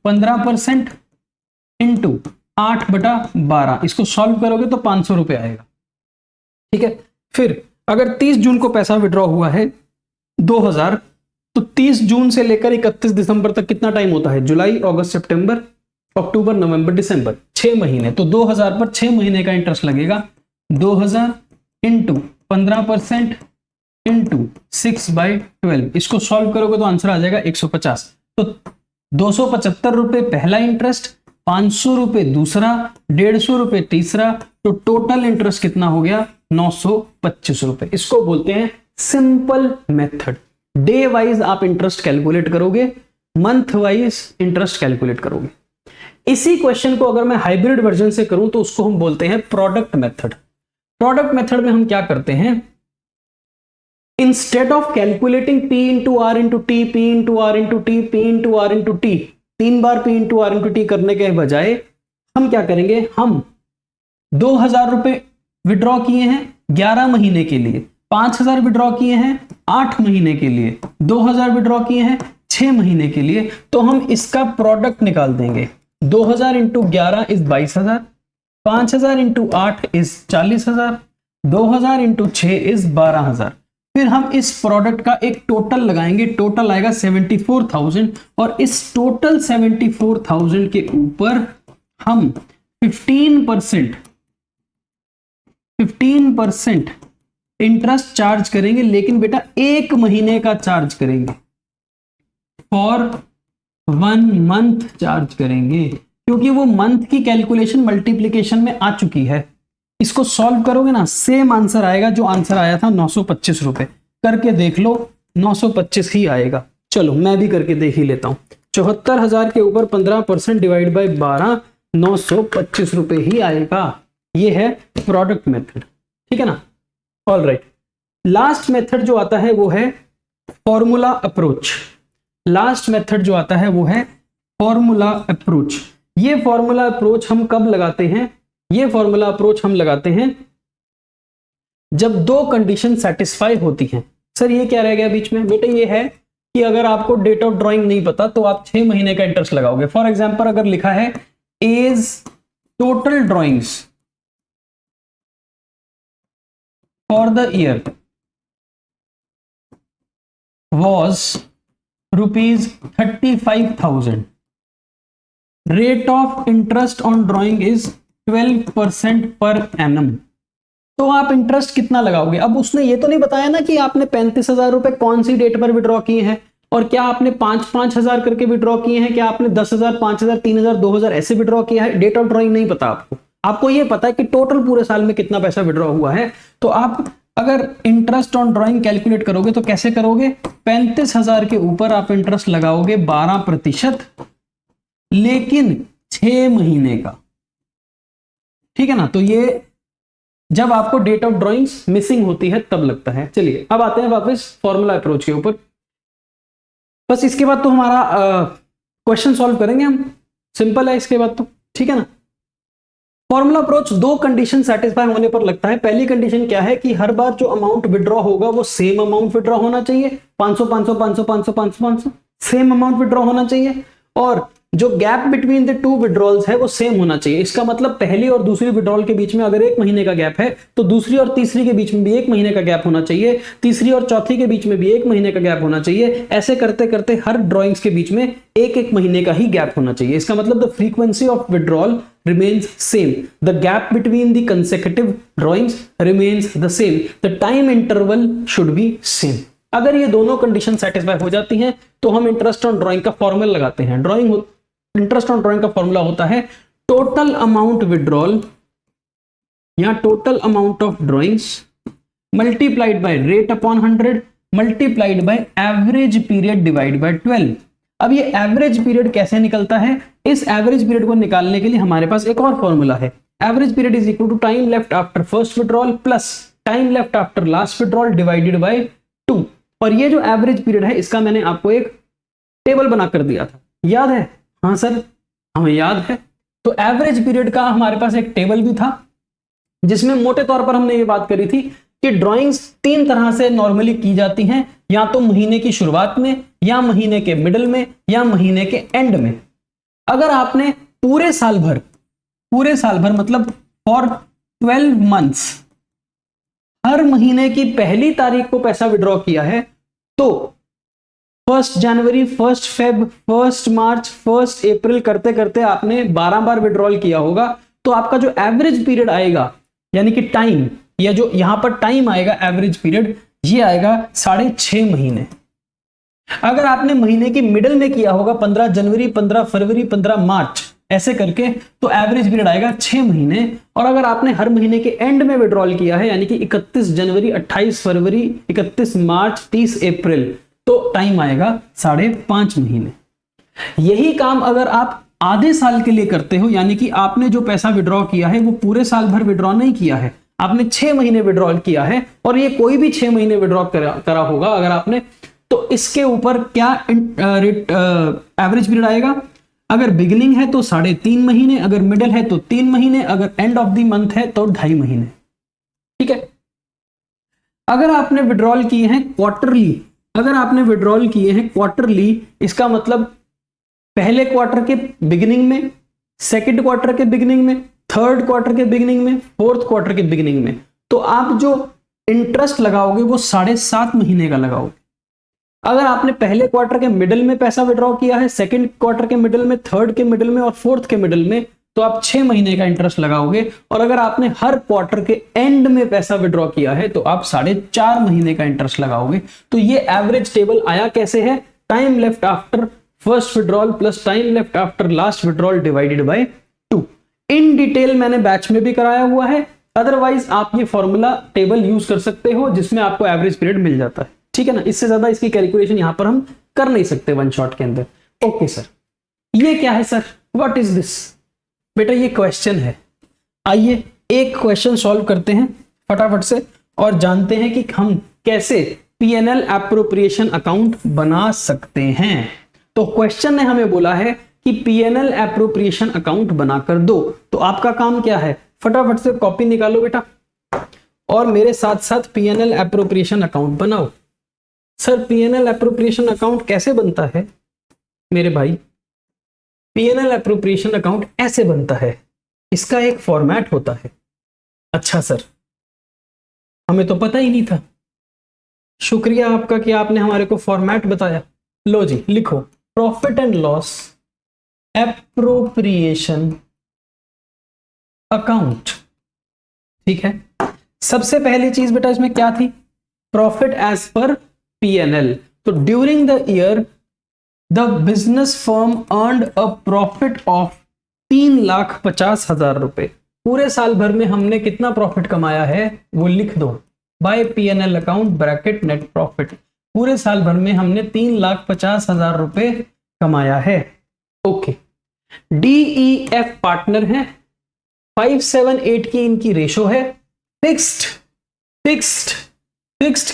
15% इंटू 8/12, इसको सॉल्व करोगे तो 500 रुपए आएगा, ठीक है। फिर अगर 30 जून को पैसा विड्रॉ हुआ है 2,000, तो 30 जून से लेकर 31 दिसंबर तक कितना टाइम होता है, जुलाई अगस्त सितंबर अक्टूबर नवंबर दिसंबर, 6 महीने। तो 2,000 पर 6 महीने का इंटरेस्ट लगेगा। 2,000 इंटू 15% इंटू 6/12, इसको सॉल्व करोगे तो आंसर आ जाएगा 150। तो 275 रुपए पहला इंटरेस्ट, 500 रुपए दूसरा, 150 रुपए तीसरा, तो टोटल इंटरेस्ट कितना हो गया, 925 रुपए। इसको बोलते हैं सिंपल मेथड। डे वाइज आप इंटरेस्ट कैलकुलेट करोगे, मंथ वाइज इंटरेस्ट कैलकुलेट करोगे। इसी क्वेश्चन को अगर मैं हाइब्रिड वर्जन से करूं तो उसको हम बोलते हैं प्रोडक्ट मेथड। प्रोडक्ट मेथड में हम क्या करते हैं, instead of calculating P into R into T, P into R into T, P into R into T, 3 बार P into R into T करने के बजाय हम क्या करेंगे, हम 2,000 रुपए विड्रॉ किए हैं 11 महीने के लिए, 5,000 विड्रॉ किए हैं 8 महीने के लिए, 2,000 विड्रॉ किए हैं 6 महीने के लिए, तो हम इसका प्रोडक्ट निकाल देंगे। 2,000 into 11 is 22,000, 5,000 into 8 is 40,000, 2000 into 6 is 12000। फिर हम इस प्रोडक्ट का एक टोटल लगाएंगे, टोटल आएगा 74,000 और इस टोटल 74,000 के ऊपर हम 15% इंटरेस्ट चार्ज करेंगे, लेकिन बेटा 1 महीने का चार्ज करेंगे, फॉर 1 मंथ चार्ज करेंगे, क्योंकि वो मंथ की कैलकुलेशन मल्टीप्लीकेशन में आ चुकी है। इसको सॉल्व करोगे ना, सेम आंसर आएगा जो आंसर आया था 925 रुपए। करके देख लो, 925 ही आएगा। चलो मैं भी करके देख ही लेता हूं। 74,000 के ऊपर 15% डिवाइड बाई 12, 925 रुपए ही आएगा। ये है प्रोडक्ट मेथड, ठीक है ना। ऑल राइट, लास्ट मेथड जो आता है वो है फॉर्मूला अप्रोच। लास्ट मेथड जो आता है वो है फॉर्मूला अप्रोच। ये फॉर्मूला अप्रोच हम कब लगाते हैं? ये फॉर्मूला अप्रोच हम लगाते हैं जब 2 कंडीशन सेटिस्फाई होती हैं। सर ये क्या रह गया बीच में? बेटा ये है कि अगर आपको डेट ऑफ ड्राइंग नहीं पता तो आप 6 महीने का इंटरेस्ट लगाओगे। फॉर एग्जांपल अगर लिखा है as total drawings for the year was ₹35,000, rate of interest on drawing is 12% per annum। तो आप इंटरेस्ट कितना लगाओगे? अब उसने ये तो नहीं बताया ना कि आपने 35,000 रुपए कौन सी डेट पर विड्रॉ किए हैं, और क्या आपने 5,000 करके विड्रॉ किए हैं, क्या आपने 10,000, 5,000, 3,000, 2,000 ऐसे विड्रॉ किया है। डेट ऑफ ड्रॉइंग नहीं पता आपको। आपको ये पता है कि टोटल पूरे साल में कितना पैसा विड्रॉ हुआ है। तो आप अगर इंटरेस्ट ऑन ड्राइंग कैलकुलेट करोगे तो कैसे करोगे? 35,000 के ऊपर आप इंटरेस्ट लगाओगे 12%, लेकिन 6 महीने का, ठीक है ना। तो ये जब आपको डेट ऑफ ड्राइंग्स मिसिंग होती है तब लगता है। चलिए अब आते हैं वापस फॉर्मूला अप्रोच के ऊपर। बस इसके बाद तो हमारा क्वेश्चन सॉल्व करेंगे हम, सिंपल है इसके बाद तो, ठीक है ना। फॉर्मूला अप्रोच 2 कंडीशन सेटिस्फाई होने पर लगता है। पहली कंडीशन क्या है कि हर बार जो अमाउंट विड्रॉ होगा वो सेम अमाउंट विड्रॉ होना चाहिए, 500 500 500 500 500 500 सेम अमाउंट विड्रॉ होना चाहिए, और जो गैप बिटवीन द 2 विड्रॉल्स है वो सेम होना चाहिए। इसका मतलब पहली और दूसरी विड्रॉल के बीच में अगर 1 महीने का गैप है तो दूसरी और तीसरी के बीच में भी 1 महीने का गैप होना चाहिए, तीसरी और चौथी के बीच में भी 1 महीने का गैप होना चाहिए। ऐसे करते करते हर ड्रॉइंग्स के बीच में 1-1 महीने का ही गैप होना चाहिए। इसका मतलब the frequency of withdrawal remains same, the gap between the consecutive drawings remains the same, the time interval should be same। अगर ये दोनों कंडीशन सेटिस्फाई हो जाती हैं तो हम इंटरेस्ट ऑन ड्राइंग का फॉर्मूला लगाते हैं। इंटरेस्ट ऑन ड्राइंग का फॉर्मूला होता है टोटल अमाउंट विड्रॉल या total amount of drawings multiplied by rate upon 100 multiplied by average period divide by 12। अब ये एवरेज पीरियड कैसे निकलता है? इस एवरेज पीरियड को निकालने के लिए हमारे पास एक और फॉर्मूला है। Average period is equal to time left after first withdrawal plus time left after last withdrawal divided by 2। और ये जो एवरेज पीरियड है इसका मैंने आपको एक टेबल बनाकर दिया था, याद है? हाँ सर, हमें याद है। तो एवरेज पीरियड का हमारे पास एक टेबल भी था जिसमें मोटे तौर पर हमने ये बात करी थी कि ड्राइंग्स 3 तरह से नॉर्मली की जाती हैं, या तो महीने की शुरुआत में, या महीने के मिडिल में, या महीने के एंड में। अगर आपने पूरे साल भर मतलब फॉर 12 मंथ्स हर महीने की पहली तारीख को पैसा विड्रॉ किया है तो 1 जनवरी, 1 फेब, 1 मार्च, 1 अप्रैल करते करते आपने 12 बार विड्रॉल किया होगा। तो आपका जो एवरेज पीरियड आएगा, यानी कि टाइम, या जो यहां पर टाइम आएगा एवरेज पीरियड, ये आएगा 6.5 महीने। अगर आपने महीने की मिडिल में किया होगा 15 जनवरी, 15 फरवरी, 15 मार्च ऐसे करके, तो एवरेज पीरियड आएगा 6 महीने। और अगर आपने हर महीने के एंड में विड्रॉल किया है, यानी कि 31 जनवरी, 28 फरवरी, 31 मार्च, 30 अप्रैल, तो टाइम आएगा 5.5 महीने। यही काम अगर आप आधे साल के लिए करते हो, यानी कि आपने जो पैसा विड्रॉ किया है वो पूरे साल भर विड्रॉ नहीं किया है, आपने 6 महीने विड्रॉल किया है, और ये कोई भी 6 महीने विड्रॉ करा होगा अगर आपने, तो इसके ऊपर क्या एवरेज पीरियड आएगा? अगर बिगिनिंग है तो 3.5 महीने, अगर मिडिल है तो 3 महीने, अगर एंड ऑफ द मंथ है तो 2.5 महीने। ठीक है। अगर आपने विड्रॉल किए हैं क्वार्टरली, इसका मतलब पहले क्वार्टर के बिगिनिंग में, सेकंड क्वार्टर के बिगिनिंग में, थर्ड क्वार्टर के बिगिनिंग में, फोर्थ क्वार्टर के बिगिनिंग में, तो आप जो इंटरेस्ट लगाओगे वो 7.5 महीने का लगाओगे। अगर आपने पहले क्वार्टर के मिडिल में पैसा विड्रॉ किया है, सेकंड क्वार्टर के मिडिल में, थर्ड के मिडिल में और फोर्थ के मिडिल में, तो आप 6 महीने का इंटरेस्ट लगाओगे। और अगर आपने हर क्वार्टर के एंड में पैसा विड्रॉ किया है तो आप 4.5 महीने का इंटरेस्ट लगाओगे। तो ये एवरेज टेबल आया कैसे है? Time left after first withdrawal plus time left after last withdrawal divided by 2। In detail मैंने बैच में भी कराया हुआ है, अदरवाइज आप ये फॉर्मूला टेबल यूज कर सकते हो जिसमें आपको एवरेज पीरियड मिल जाता है। ठीक है ना, इससे ज्यादा इसकी कैलकुलेशन यहां पर हम कर नहीं सकते वन शॉट के अंदर। ओके सर, ये क्या है सर? What is this? बेटा ये क्वेश्चन है। आइए एक क्वेश्चन सॉल्व करते हैं फटाफट से और जानते हैं कि हम कैसे पीएनएल एप्रोप्रिएशन अकाउंट बना सकते हैं। तो क्वेश्चन ने हमें बोला है कि पीएनएल एप्रोप्रिएशन अकाउंट बनाकर दो। तो आपका काम क्या है? फटाफट से कॉपी निकालो बेटा और मेरे साथ साथ पीएनएल एप्रोप्रिएशन अकाउंट बनाओ। सर पीएनएल एप्रोप्रिएशन अकाउंट कैसे बनता है मेरे भाई? पीएनएल एप्रोप्रिएशन अकाउंट ऐसे बनता है, इसका एक फॉर्मेट होता है। अच्छा सर, हमें तो पता ही नहीं था। शुक्रिया आपका कि आपने हमारे को फॉर्मेट बताया। लो जी लिखो, profit and loss appropriation account. ठीक है, सबसे पहली चीज बेटा इसमें क्या थी? Profit as per PNL. तो during the year the business firm earned a profit of 3,50,000 रुपए। पूरे साल भर में हमने कितना प्रॉफिट कमाया है वो लिख दो, by PNL account bracket net profit. पूरे साल भर में हमने 3,50,000 रुपए कमाया है। ओके, डीईएफ पार्टनर है, 578 की इनकी रेशो है, फिक्स्ड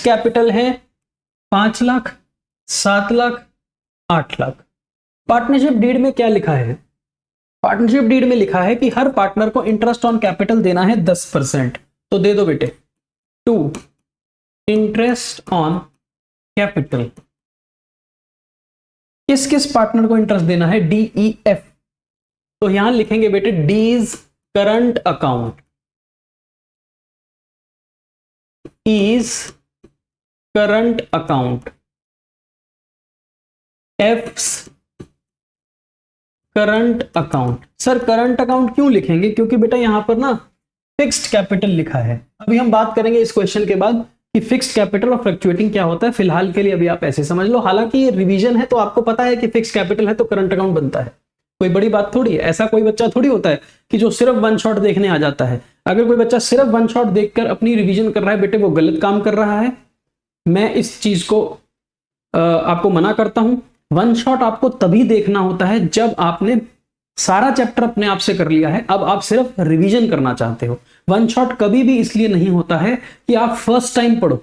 कैपिटल है 5 लाख, 7 लाख, 8 लाख। पार्टनरशिप डीड में क्या लिखा है? पार्टनरशिप डीड में लिखा है कि हर पार्टनर को इंटरेस्ट ऑन कैपिटल देना है 10%। तो दे दो बेटे, 2 इंटरेस्ट ऑन कैपिटल। किस किस पार्टनर को इंटरेस्ट देना है? डीईएफ। तो यहां लिखेंगे बेटे D's current account is current account, F's current account. Sir current account क्यों लिखेंगे? क्योंकि बेटा यहां पर ना फिक्स्ड कैपिटल लिखा है। अभी हम बात करेंगे इस क्वेश्चन के बाद कि फिक्स्ड कैपिटल और फ्लक्चुएटिंग क्या होता है। फिलहाल के लिए अभी आप ऐसे समझ लो, हालांकि ये रिवीजन है तो आपको पता है कि फिक्स्ड कैपिटल है तो करंट अकाउंट बनता है, कोई बड़ी बात थोड़ी है। ऐसा कोई बच्चा थोड़ी होता है कि जो सिर्फ वन शॉट देखने आ जाता है। अगर कोई बच्चा सिर्फ वन शॉट देखकर अपनी रिवीजन कर रहा है बेटे, वो गलत काम कर रहा है। मैं इस चीज को आपको मना करता हूं। वन शॉट आपको तभी देखना होता है जब आपने सारा चैप्टर अपने आप से कर लिया है, अब आप सिर्फ रिवीजन करना चाहते हो। वन शॉट कभी भी इसलिए नहीं होता है कि आप फर्स्ट टाइम पढ़ो।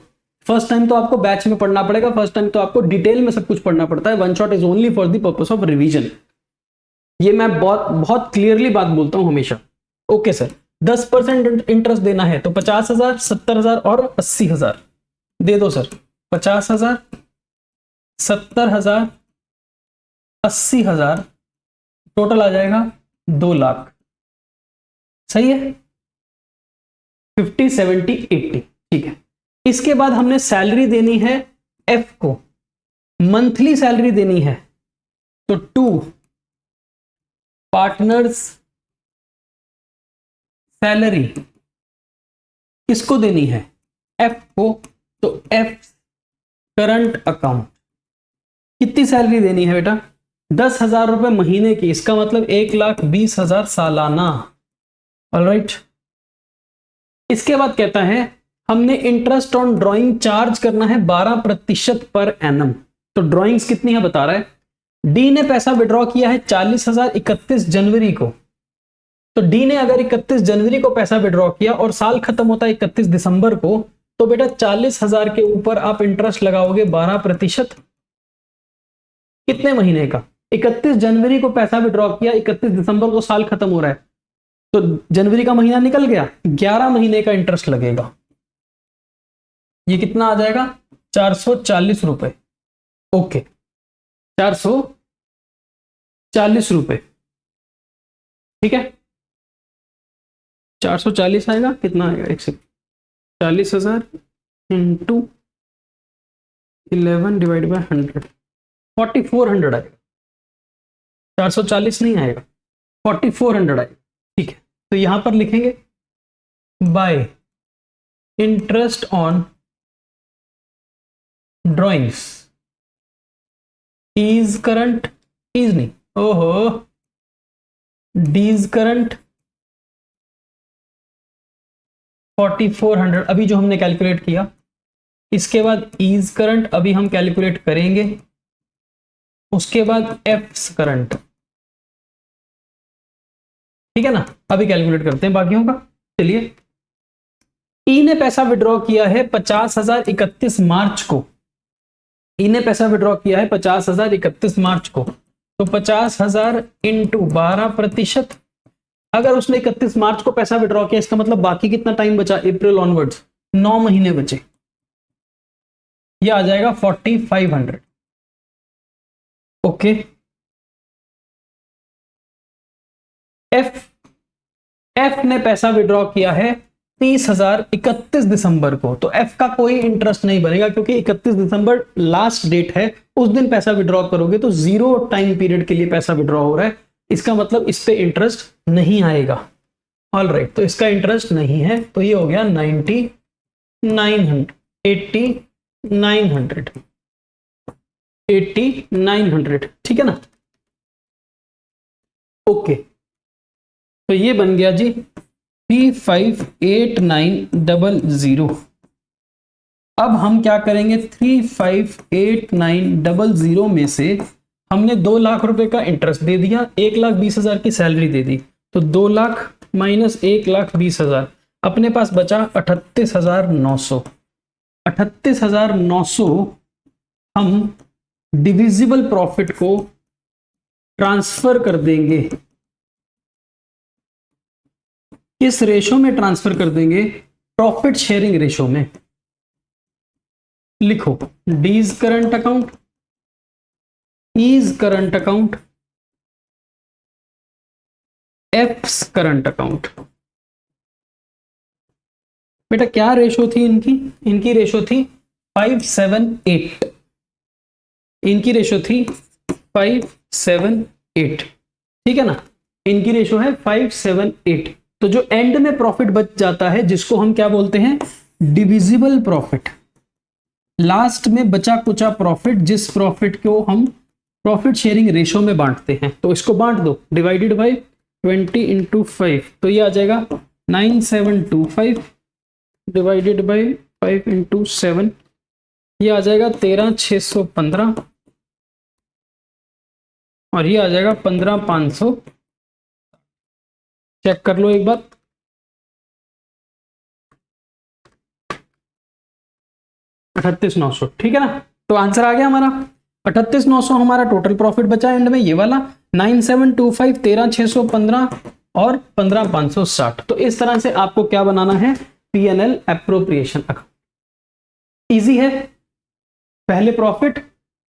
फर्स्ट टाइम तो आपको बैच में पढ़ना पड़ेगा, फर्स्ट टाइम तो आपको डिटेल में सब कुछ पढ़ना पड़ता है। One shot is only for the purpose of revision. ये मैं बहुत क्लियरली बात बोलता हूं हमेशा। ओके सर, 10% इंटरेस्ट देना है तो 50,000, 70,000 और 80,000 दे दो सर। 50,000, 70,000, 80,000, टोटल आ जाएगा 2 लाख। सही है, 50, 70, 80। ठीक है, इसके बाद हमने सैलरी देनी है एफ को, मंथली सैलरी देनी है। तो 2 पार्टनर्स सैलरी किसको देनी है? एफ को। तो एफ करंट अकाउंट कितनी सैलरी देनी है बेटा? 10,000 रुपए महीने की, इसका मतलब 1,20,000 सालाना। ऑलराइट, इसके बाद कहता है हमने इंटरेस्ट ऑन ड्राइंग चार्ज करना है 12% पर एनम। तो ड्राइंग्स कितनी है बता रहा है। डी ने पैसा विड्रॉ किया है 40,000 31 जनवरी को। तो डी ने अगर 31 जनवरी को पैसा विड्रॉ किया और साल खत्म होता है 31 दिसंबर को, तो बेटा 40,000 के ऊपर आप इंटरेस्ट लगाओगे 12%। कितने महीने का? 31 जनवरी को पैसा विड्रॉ किया, 31 दिसंबर को साल खत्म हो रहा है, तो जनवरी का महीना निकल गया, 11 महीने का इंटरेस्ट लगेगा। ये कितना आ जाएगा? 440 रुपए। ओके, 440 रुपए। ठीक है, 440 आएगा, कितना आएगा एक सेकंड, 40,000 इंटू 11 डिवाइड बाय 100, 4400 आएगा। 440 नहीं आएगा, 4400 आएगा। ठीक है, तो यहां पर लिखेंगे by interest on drawings is current, is नहीं, ओहो, डीज करंट 4400 अभी जो हमने कैलकुलेट किया, इसके बाद इज करंट अभी हम कैलकुलेट करेंगे, उसके बाद एफ्स करंट। ठीक है ना, अभी कैलकुलेट करते हैं बाकियों का। चलिए, ई ने पैसा विड्रॉ किया है 50,000 31 मार्च को। ई ने पैसा विड्रॉ किया है 50,000 31 मार्च को, तो 50,000 इंटू 12%। अगर उसने 31 मार्च को पैसा विड्रॉ किया, इसका मतलब बाकी कितना टाइम बचा, अप्रैल ऑनवर्ड्स 9 महीने बचे, ये आ जाएगा 4500। ओके, एफ ने पैसा विड्रॉ किया है 30,000 31 दिसंबर को, तो एफ का कोई इंटरेस्ट नहीं बनेगा क्योंकि 31 दिसंबर लास्ट डेट है, उस दिन पैसा विड्रॉ करोगे तो 0 टाइम पीरियड के लिए पैसा विड्रॉ हो रहा है, इसका मतलब इस पे इंटरेस्ट नहीं आएगा। ऑल राइट, तो इसका इंटरेस्ट नहीं है, तो ये हो गया 8900। ठीक है ना। ओके, तो ये बन गया जी 358900। अब हम क्या करेंगे, 358900 में से हमने 2 लाख रुपए का इंटरेस्ट दे दिया, 1,20,000 की सैलरी दे दी, तो 2 लाख माइनस 1,20,000, अपने पास बचा 38,900। 38,900 हम डिविजिबल प्रॉफिट को ट्रांसफर कर देंगे, किस रेशो में ट्रांसफर कर देंगे, प्रॉफिट शेयरिंग रेशो में। लिखो, D's current account is current account, F's current account. बेटा क्या रेशो थी इनकी, इनकी रेशो थी 578, इनकी रेशो थी 578। ठीक है ना, इनकी रेशो है 578। तो जो एंड में प्रॉफिट बच जाता है, जिसको हम क्या बोलते हैं, डिविजिबल प्रॉफिट, लास्ट में बचा कुचा प्रॉफिट, जिस प्रॉफिट को हम प्रॉफिट शेयरिंग रेशो में बांटते हैं, तो इसको बांट दो, डिवाइडेड बाय 20 इंटू 5, तो ये आ जाएगा 9725 डिवाइडेड बाय 5 इंटू 7, ये आ जाएगा 13,615 और ये आ जाएगा 15,500। चेक कर लो एक बार, 38,900। ठीक है ना, तो आंसर आ गया हमारा 38,900 हमारा टोटल प्रॉफिट बचा एंड में, ये वाला 9725, 13,615 और 15,560। तो इस तरह से आपको क्या बनाना है, P&L एप्रोप्रिएशन अकाउंट। इजी है, पहले प्रॉफिट,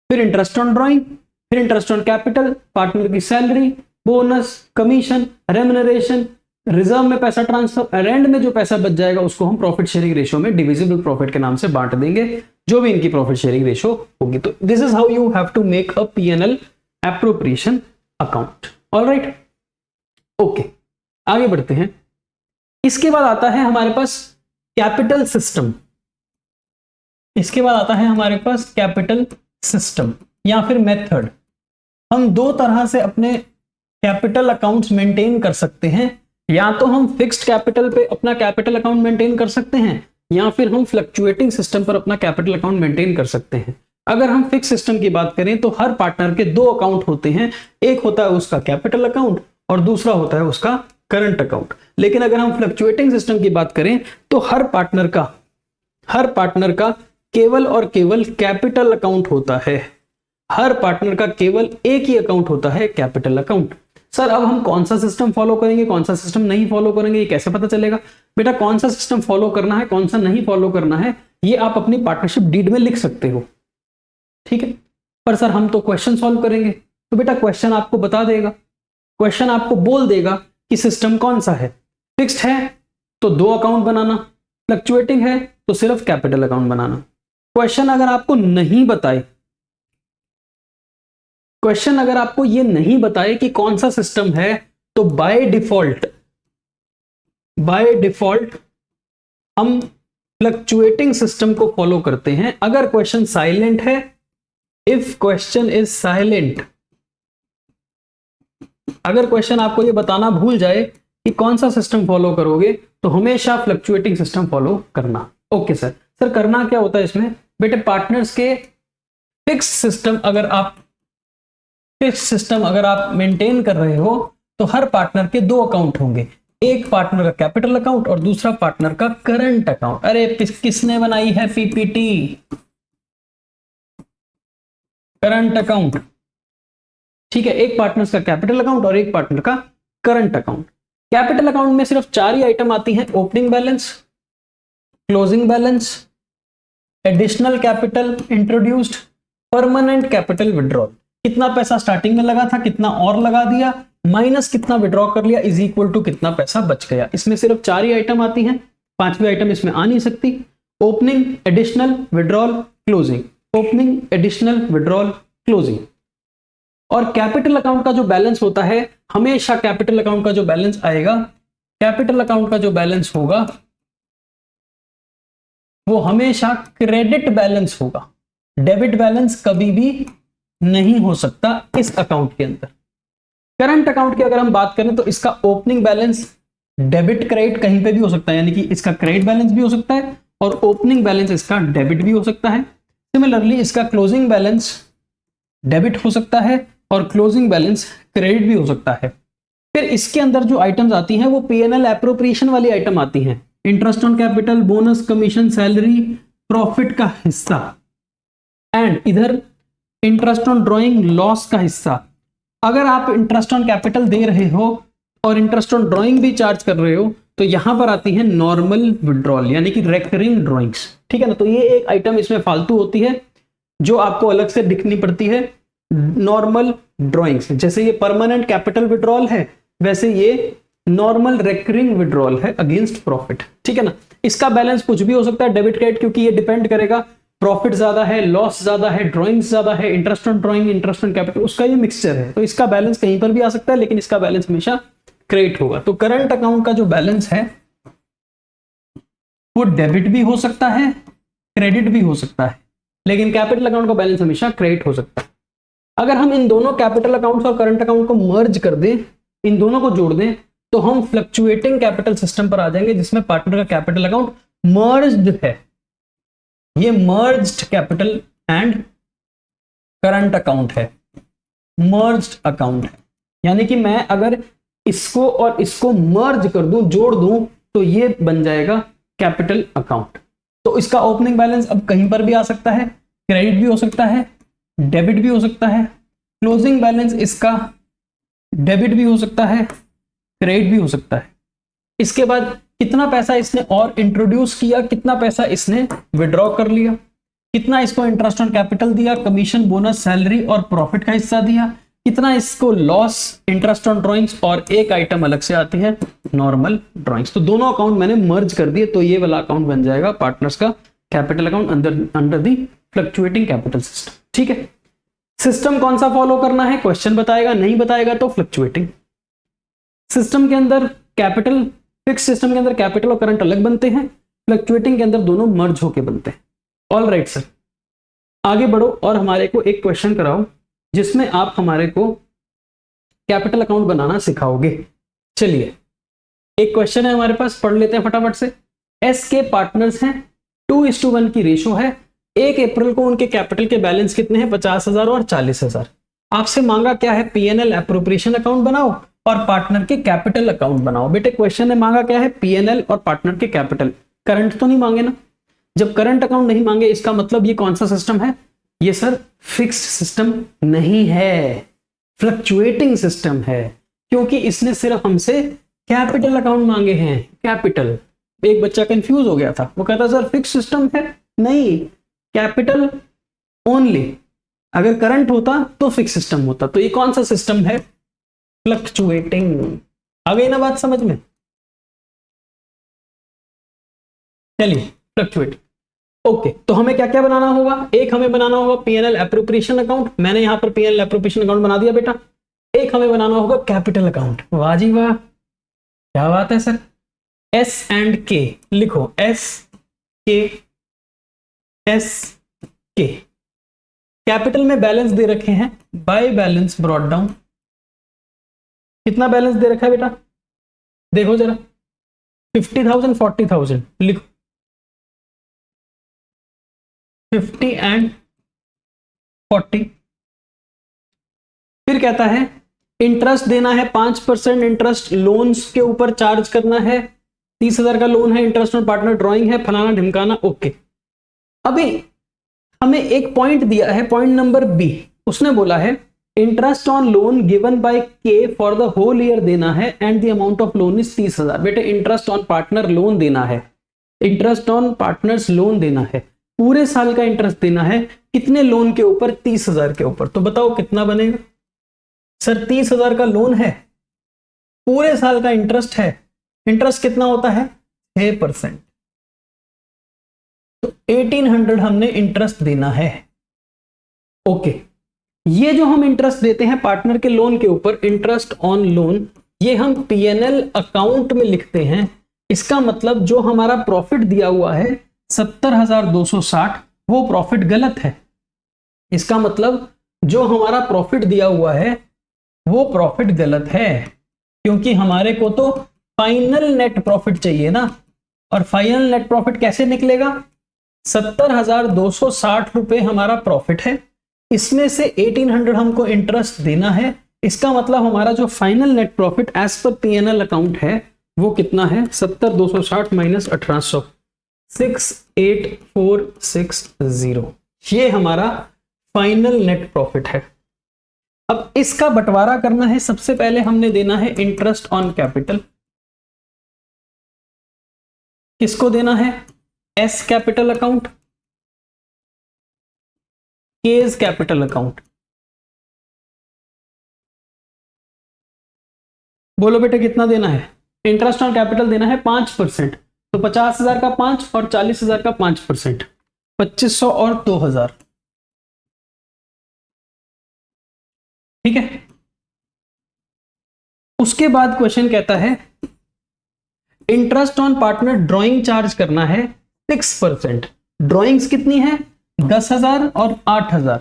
फिर इंटरेस्ट ऑन ड्राइंग, फिर इंटरेस्ट ऑन कैपिटल, पार्टनर की salary, bonus, commission, remuneration, reserve में पैसा ट्रांसफर, एंड में जो पैसा बच जाएगा उसको हम प्रॉफिट शेयरिंग रेशो में डिविजिबल प्रॉफिट के नाम से बांट देंगे, जो भी इनकी प्रॉफिट शेयरिंग रेशो होगी। तो this is how you have to make a P&L appropriation account. Alright, okay, आगे बढ़ते हैं। इसके बाद आता है हमारे पास कैपिटल सिस्टम, इसके बाद आता है हमारे पास कैपिटल सिस्टम या फिर मेथड। हम 2 तरह से अपने कैपिटल अकाउंट्स मेंटेन कर सकते हैं, या तो हम फिक्स्ड कैपिटल पे अपना कैपिटल अकाउंट मेंटेन कर सकते हैं, या फिर हम फ्लक्चुएटिंग सिस्टम पर अपना कैपिटल अकाउंट मेंटेन कर सकते हैं। अगर हम फिक्स सिस्टम की बात करें तो हर पार्टनर के 2 अकाउंट होते हैं, एक होता है उसका कैपिटल अकाउंट और दूसरा होता है उसका करंट अकाउंट। लेकिन अगर हम फ्लक्चुएटिंग सिस्टम की बात करें तो हर पार्टनर का केवल और केवल कैपिटल अकाउंट होता है, हर पार्टनर का केवल एक ही अकाउंट होता है, कैपिटल अकाउंट। सर अब हम कौन सा सिस्टम फॉलो करेंगे, कौन सा सिस्टम नहीं फॉलो करेंगे, ये कैसे पता चलेगा? बेटा कौन सा सिस्टम फॉलो करना है, कौन सा नहीं फॉलो करना है, ये आप अपनी पार्टनरशिप डीड में लिख सकते हो, ठीक है। पर सर हम तो क्वेश्चन सॉल्व करेंगे, तो बेटा क्वेश्चन आपको बता देगा, क्वेश्चन आपको बोल देगा कि सिस्टम कौन सा है। फिक्स्ड है तो 2 अकाउंट बनाना, फ्लक्चुएटिंग है तो सिर्फ कैपिटल अकाउंट बनाना। क्वेश्चन अगर आपको नहीं बताए, क्वेश्चन अगर आपको ये नहीं बताए कि कौन सा सिस्टम है, तो बाय डिफॉल्ट हम फ्लक्चुएटिंग सिस्टम को फॉलो करते हैं। अगर क्वेश्चन साइलेंट है, इफ क्वेश्चन इज साइलेंट, अगर क्वेश्चन आपको ये बताना भूल जाए कि कौन सा सिस्टम फॉलो करोगे, तो हमेशा फ्लक्चुएटिंग सिस्टम फॉलो करना। ओके सर, करना क्या होता है इसमें बेटे, पार्टनर्स के फिक्स सिस्टम अगर आप मेंटेन कर रहे हो, तो हर पार्टनर के दो अकाउंट होंगे, एक पार्टनर का कैपिटल अकाउंट और दूसरा पार्टनर का करंट अकाउंट। अरे किसने बनाई है पीपीटी? करंट अकाउंट, ठीक है। एक पार्टनर का कैपिटल अकाउंट और एक पार्टनर का करंट अकाउंट। कैपिटल अकाउंट में सिर्फ 4 ही आइटम आती हैं, opening balance, closing balance, additional capital introduced, permanent capital withdrawal. कितना पैसा स्टार्टिंग में लगा था, कितना और लगा दिया, माइनस कितना विड्रॉ कर लिया, इज इक्वल टू कितना पैसा बच गया। इसमें सिर्फ 4 ही आइटम आती हैं, 5वीं आइटम इसमें आ नहीं सकती। Opening, additional, withdrawal, closing, opening, additional, withdrawal, closing. और कैपिटल अकाउंट का जो बैलेंस होता है, हमेशा कैपिटल अकाउंट का जो बैलेंस आएगा, कैपिटल अकाउंट का जो बैलेंस होगा वो हमेशा क्रेडिट बैलेंस होगा। डेबिट बैलेंस कभी भी नहीं हो सकता इस अकाउंट के अंदर। करंट अकाउंट की अगर हम बात करें, तो इसका ओपनिंग बैलेंस डेबिट क्रेडिट कहीं पे भी हो सकता है, यानी कि इसका क्रेडिट बैलेंस भी हो सकता है और ओपनिंग बैलेंस इसका डेबिट भी हो सकता है। सिमिलरली इसका क्लोजिंग बैलेंस डेबिट हो सकता है और क्लोजिंग बैलेंस क्रेडिट भी हो सकता है। फिर इसके अंदर जो आइटम्स आती हैं वो पीएनएल एप्रोप्रिएशन वाली आइटम आती हैं, interest on capital, bonus, commission, salary, profit का हिस्सा, एंड इधर इंटरेस्ट ऑन ड्रॉइंग लॉस का हिस्सा। अगर आप इंटरेस्ट ऑन कैपिटल दे रहे हो और इंटरेस्ट ऑन ड्रॉइंग भी चार्ज कर रहे हो, तो यहां पर आती है नॉर्मल विड्रॉल, यानी कि रेकरिंग ड्रॉइंग्स, ठीक है ना। तो ये एक आइटम इसमें फालतू होती है जो आपको अलग से दिखनी पड़ती है, नॉर्मल ड्रॉइंग्स। जैसे ये परमानेंट कैपिटल विड्रॉल है, वैसे ये नॉर्मल रेकरिंग विड्रॉल है अगेंस्ट प्रॉफिट, ठीक है ना। इसका बैलेंस कुछ भी हो सकता है, डेबिट क्रेडिट, क्योंकि ये डिपेंड करेगा प्रॉफिट ज्यादा है, लॉस ज्यादा है, ड्रॉइंग्स ज्यादा है, interest on drawing, interest on capital, उसका ये मिक्सचर है। तो इसका बैलेंस कहीं पर भी आ सकता है, लेकिन इसका बैलेंस हमेशा क्रेडिट होगा। तो करंट अकाउंट का जो बैलेंस है वो डेबिट भी हो सकता है, क्रेडिट भी हो सकता है, लेकिन कैपिटल अकाउंट का बैलेंस हमेशा क्रेडिट हो सकता है। अगर हम इन दोनों कैपिटल अकाउंट्स और करंट अकाउंट को मर्ज कर दें, इन दोनों को जोड़ दें, तो हम फ्लक्चुएटिंग कैपिटल सिस्टम पर आ जाएंगे, जिसमें पार्टनर का कैपिटल अकाउंट मर्ज्ड है। ये merged capital and current account है, मर्ज्ड अकाउंट है। यानी कि मैं अगर इसको और इसको मर्ज कर दूं, जोड़ दूं, तो ये बन जाएगा कैपिटल अकाउंट। तो इसका ओपनिंग बैलेंस अब कहीं पर भी आ सकता है, क्रेडिट भी हो सकता है, डेबिट भी हो सकता है। क्लोजिंग बैलेंस इसका डेबिट भी हो सकता है, क्रेडिट भी हो सकता है। इसके बाद कितना पैसा इसने और इंट्रोड्यूस किया, कितना पैसा इसने विड्रॉ कर लिया, कितना इसको इंटरेस्ट ऑन कैपिटल दिया, कमीशन, बोनस, सैलरी और प्रॉफिट का हिस्सा दिया, कितना इसको लॉस, इंटरेस्ट ऑन ड्रॉइंग्स, और एक आइटम अलग से आती है नॉर्मल ड्रॉइंग्स। तो दोनों अकाउंट मैंने मर्ज कर दिए, तो ये वाला अकाउंट बन जाएगा पार्टनर्स का capital account under the fluctuating capital system, ठीक है। सिस्टम कौन सा फॉलो करना है क्वेश्चन बताएगा, नहीं बताएगा तो फ्लक्चुएटिंग। सिस्टम के अंदर कैपिटल, फिक्स सिस्टम के अंदर कैपिटल और करंट अलग बनते हैं, फ्लक्चुएटिंग के अंदर दोनों मर्ज होके बनते हैं। ऑल राइट सर, आगे बढ़ो और हमारे को एक क्वेश्चन कराओ जिसमें आप हमारे को कैपिटल अकाउंट बनाना सिखाओगे। चलिए एक क्वेश्चन है हमारे पास, पढ़ लेते हैं फटाफट से। एस के पार्टनर्स हैं, 2:1 की रेशो है। 1 अप्रैल को उनके कैपिटल के बैलेंस कितने हैं, 50,000 और 40,000। आपसे मांगा क्या है, पीएनएल एप्रोप्रिएशन अकाउंट बनाओ और पार्टनर के कैपिटल अकाउंट बनाओ। बेटे क्वेश्चन ने मांगा क्या है, पीएनएल और पार्टनर के कैपिटल। करंट तो नहीं मांगे ना। जब करंट अकाउंट नहीं मांगे, इसका मतलब ये कौन सा सिस्टम है, ये सर फिक्स्ड सिस्टम नहीं है, फ्लक्चुएटिंग सिस्टम है, क्योंकि इसने सिर्फ हमसे कैपिटल अकाउंट मांगे हैं। कैपिटल, एक बच्चा कंफ्यूज हो गया था, वो कहता सर फिक्स सिस्टम है, नहीं, कैपिटल ओनली। अगर करंट होता तो फिक्स सिस्टम होता। तो ये कौन सा सिस्टम है, फ्लक्चुएटिंग। आ गई ना बात समझ में। चलिए फ्लक्चुएट। ओके, तो हमें क्या क्या बनाना होगा? एक हमें बनाना होगा पीएनएल एप्रोप्रिएशन अकाउंट, मैंने यहां पर पीएनएल एप्रोप्रिएशन अकाउंट बना दिया बेटा। एक हमें बनाना होगा कैपिटल अकाउंट। वाह जी वाह, क्या बात है सर। एस एंड के लिखो, एस के, एस के। कैपिटल में बैलेंस दे रखे हैं बाय बैलेंस ब्रॉट डाउन। कितना बैलेंस दे रखा है बेटा? देखो जरा, 50,000 40,000 लिखो, 50 एंड 40। फिर कहता है इंटरेस्ट देना है 5% इंटरेस्ट लोन्स के ऊपर चार्ज करना है। 30,000 का लोन है, इंटरेस्ट ऑन पार्टनर ड्राइंग है, फलाना ढिमकाना। ओके, अभी हमें एक पॉइंट दिया है, पॉइंट नंबर बी। उसने बोला है interest on loan given by के फॉर द होल ईयर देना है and the amount of loan is 30,000। बेटे इंटरेस्ट ऑन पार्टनर लोन देना है, इंटरेस्ट ऑन पार्टनर्स लोन देना है, पूरे साल का इंटरेस्ट देना है। कितने लोन के ऊपर? 30,000 के ऊपर। तो बताओ कितना बनेगा? सर 30,000 का लोन है, पूरे साल का इंटरेस्ट है, इंटरेस्ट कितना होता है? 6%। तो 1800 हमने इंटरेस्ट देना है। ओके, ये जो हम इंटरेस्ट देते हैं पार्टनर के लोन के ऊपर, इंटरेस्ट ऑन लोन, ये हम पीएनएल अकाउंट में लिखते हैं। इसका मतलब जो हमारा प्रॉफिट दिया हुआ है 70,260, वो प्रॉफिट गलत है। इसका मतलब जो हमारा प्रॉफिट दिया हुआ है वो प्रॉफिट गलत है, क्योंकि हमारे को तो फाइनल नेट प्रॉफिट चाहिए ना। और फाइनल नेट प्रॉफिट कैसे निकलेगा? 70,260 रुपए हमारा प्रॉफिट है, इसमें से 1800 हमको इंटरेस्ट देना है। इसका मतलब हमारा जो final net profit as per PNL account है वो कितना है? 70,260 माइनस 1800, 68,460। ये हमारा फाइनल नेट प्रॉफिट है। अब इसका बंटवारा करना है। सबसे पहले हमने देना है इंटरेस्ट ऑन कैपिटल। किसको देना है? S capital account, K's capital account. बोलो बेटे कितना देना है? इंटरेस्ट ऑन कैपिटल देना है 5%। तो 50,000 का 5 और 40,000 का 5%, 2500 और 2,000। ठीक है। उसके बाद क्वेश्चन कहता है interest on partner drawing charge करना है 6%। ड्राइंग्स कितनी है? 10,000 और 8,000।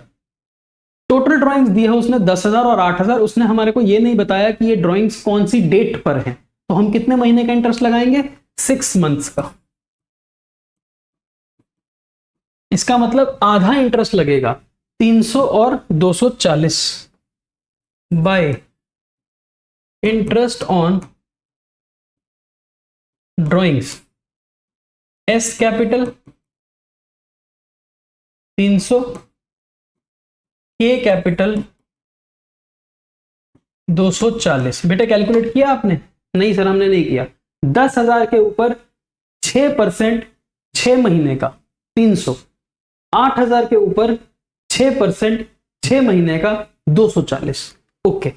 टोटल ड्राइंग्स दिया है उसने 10,000 और 8,000। उसने हमारे को ये नहीं बताया कि ये ड्राइंग्स कौन सी डेट पर है। तो हम कितने महीने का इंटरेस्ट लगाएंगे? 6 मंथ्स का। इसका मतलब आधा इंटरेस्ट लगेगा, 300 और 240 bye interest on drawings. S capital 300, के कैपिटल 240। बेटे कैलकुलेट किया आपने? नहीं सर हमने नहीं किया। 10,000 के ऊपर 6%, 6 महीने का 300। 8,000 के ऊपर 6%, 6 महीने का 240। ओके,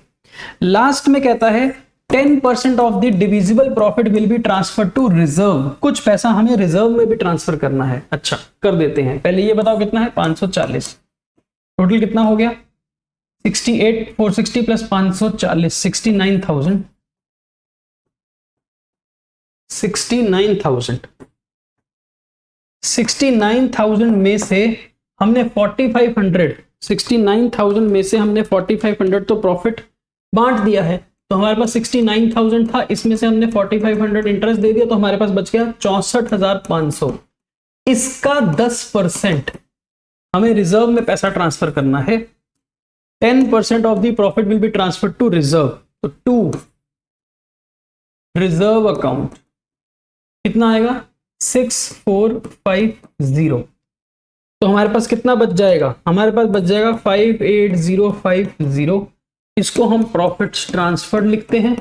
लास्ट में कहता है 10% of the divisible profit will be transfer to reserve. कुछ पैसा हमें रिजर्व में भी ट्रांसफर करना है। अच्छा, कर देते हैं। पहले ये बताओ कितना है? 540। टोटल कितना हो गया? 68,460 प्लस 540, 69,000। 69,000 में से हमने 4,500, 69,000 में से हमने 4,500 तो प्रॉफिट बांट दिया है। तो हमारे पास 69,000 था, इसमें से हमने 4,500 इंटरेस्ट दे दिया, तो हमारे पास बच गया 64,500। इसका 10% हमें रिजर्व में पैसा ट्रांसफर करना है। 10% of the profit will be transfer to reserve. तो टू रिजर्व अकाउंट कितना आएगा? 6450। तो हमारे पास कितना बच जाएगा? हमारे पास बच जाएगा 58050। इसको हम प्रॉफिट ट्रांसफर लिखते हैं।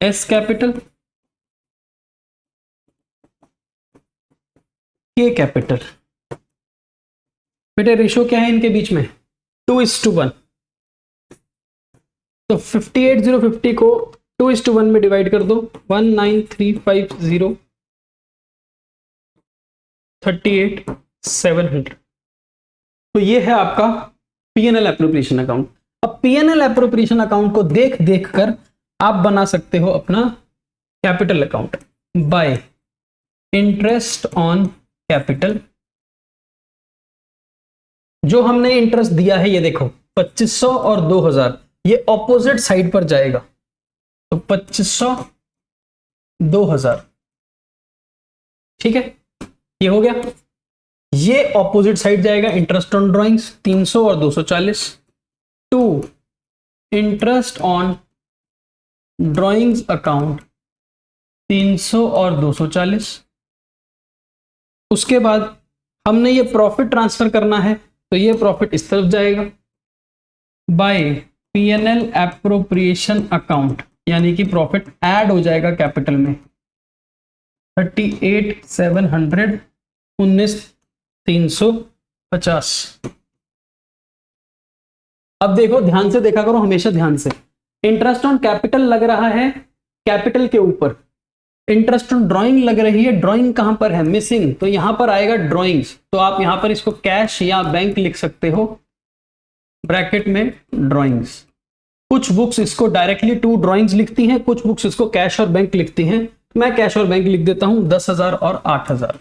एस कैपिटल, के कैपिटल। बेटे रेशियो क्या है इनके बीच में? 2:1। तो 58,050 को 2:1 में डिवाइड कर दो, 19350 38,700। तो ये है आपका पीएनएल एप्रोप्रिएशन अकाउंट। अब पीएनएल एप्रोप्रिएशन अकाउंट को देख देख कर आप बना सकते हो अपना capital account by interest on capital. जो हमने इंटरेस्ट दिया है ये देखो 2500 और 2000, ये ऑपोजिट साइड पर जाएगा, तो 2500 2000, ठीक है, ये हो गया। ये ऑपोजिट साइड जाएगा, इंटरेस्ट ऑन ड्राइंग्स 300 और 240, to interest on drawings account 300 और 240। उसके बाद हमने ये प्रॉफिट ट्रांसफर करना है, तो ये प्रॉफिट इस तरफ जाएगा बाय पीएनएल एप्रोप्रिएशन अकाउंट, यानी कि प्रॉफिट ऐड हो जाएगा कैपिटल में 38,700 19,350। अब देखो ध्यान से देखा करो, हमेशा ध्यान से। इंटरेस्ट ऑन कैपिटल लग रहा है कैपिटल के ऊपर, इंटरेस्ट ऑन ड्राइंग लग रही है, ड्राइंग कहां पर है, मिसिंग, तो यहां पर आएगा ड्राइंग्स। तो आप यहां पर इसको कैश या बैंक लिख सकते हो, ब्रैकेट में ड्राइंग्स। कुछ बुक्स इसको डायरेक्टली टू ड्राइंग्स लिखती हैं, कुछ बुक्स इसको कैश और बैंक लिखती हैं। मैं कैश और बैंक लिख देता हूं, 10,000 और 8,000।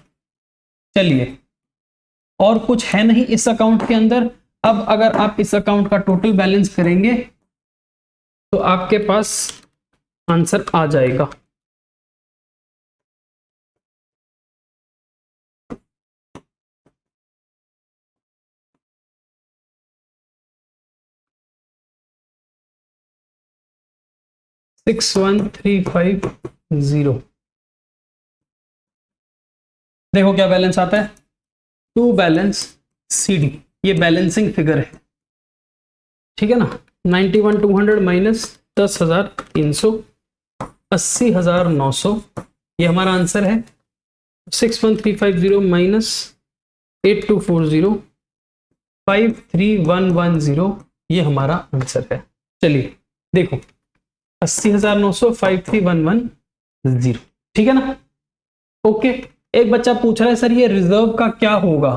चलिए, और कुछ है नहीं इस अकाउंट के अंदर। अब अगर आप इस अकाउंट का टोटल बैलेंस करेंगे तो आपके पास आंसर आ जाएगा। $61,350। देखो क्या बैलेंस आता है, टू बैलेंस सीडी, ये बैलेंसिंग फिगर है, ठीक है ना। 91,200 माइनस 10,300 80,900, ये हमारा आंसर है। 61,350 माइनस 8240 53,110, ये हमारा आंसर है। चलिए देखो 80,900 53,110, ठीक है ना। ओके, एक बच्चा पूछ रहा है सर ये रिजर्व का क्या होगा।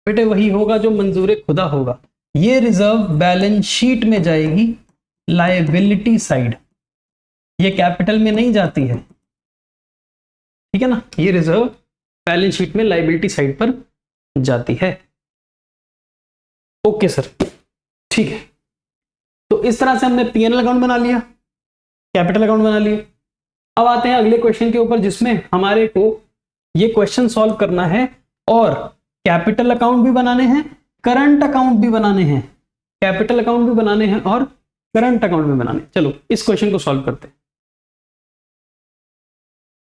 बेटे वही होगा जो मंजूर खुदा होगा। ये रिजर्व बैलेंस शीट में जाएगी, लायबिलिटी साइड, ये कैपिटल में नहीं जाती है, ठीक है ना। ये रिजर्व बैलेंस शीट में लायबिलिटी साइड पर जाती है। ओके सर, ठीक है। तो इस तरह से हमने पीएनएल अकाउंट बना लिया, कैपिटल अकाउंट बना लिया। अब आते हैं अगले क्वेश्चन के ऊपर, जिसमें हमारे को ये क्वेश्चन सॉल्व करना है और कैपिटल अकाउंट भी बनाने हैं, करंट अकाउंट भी बनाने हैं, कैपिटल अकाउंट भी बनाने हैं और करंट अकाउंट भी बनाने हैं। चलो इस क्वेश्चन को सॉल्व करते हैं।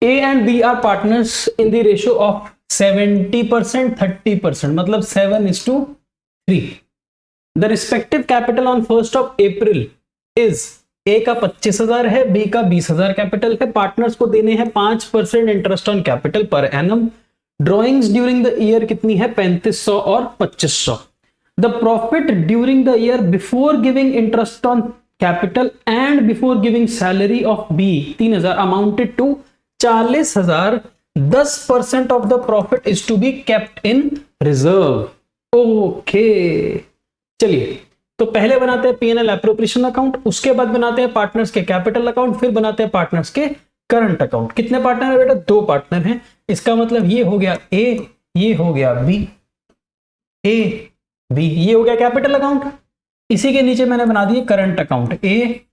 A and B are partners in the ratio of 70% 30%, मतलब 7:3। The respective capital on 1st of April is A का 25,000 है, B का 20,000 कैपिटल है। पार्टनर्स को देने हैं 5% interest on capital per annum. Drawings during the year कितनी है, 3500 और 2500। The profit during the year before giving interest on capital and before giving salary of B 3,000 amounted to 40,000। 10% of the profit is to be kept in reserve. Okay, चलिए तो पहले बनाते हैं PNL appropriation account, उसके बाद बनाते हैं partners के कैपिटल अकाउंट, फिर बनाते हैं पार्टनर्स के करंट अकाउंट। कितने पार्टनर है बेटा, 2 पार्टनर हैं। इसका मतलब ये हो गया ए, ये हो गया बी, ए बी, ये हो गया कैपिटल अकाउंट। इसी के नीचे मैंने बना दिए करंट अकाउंट, ए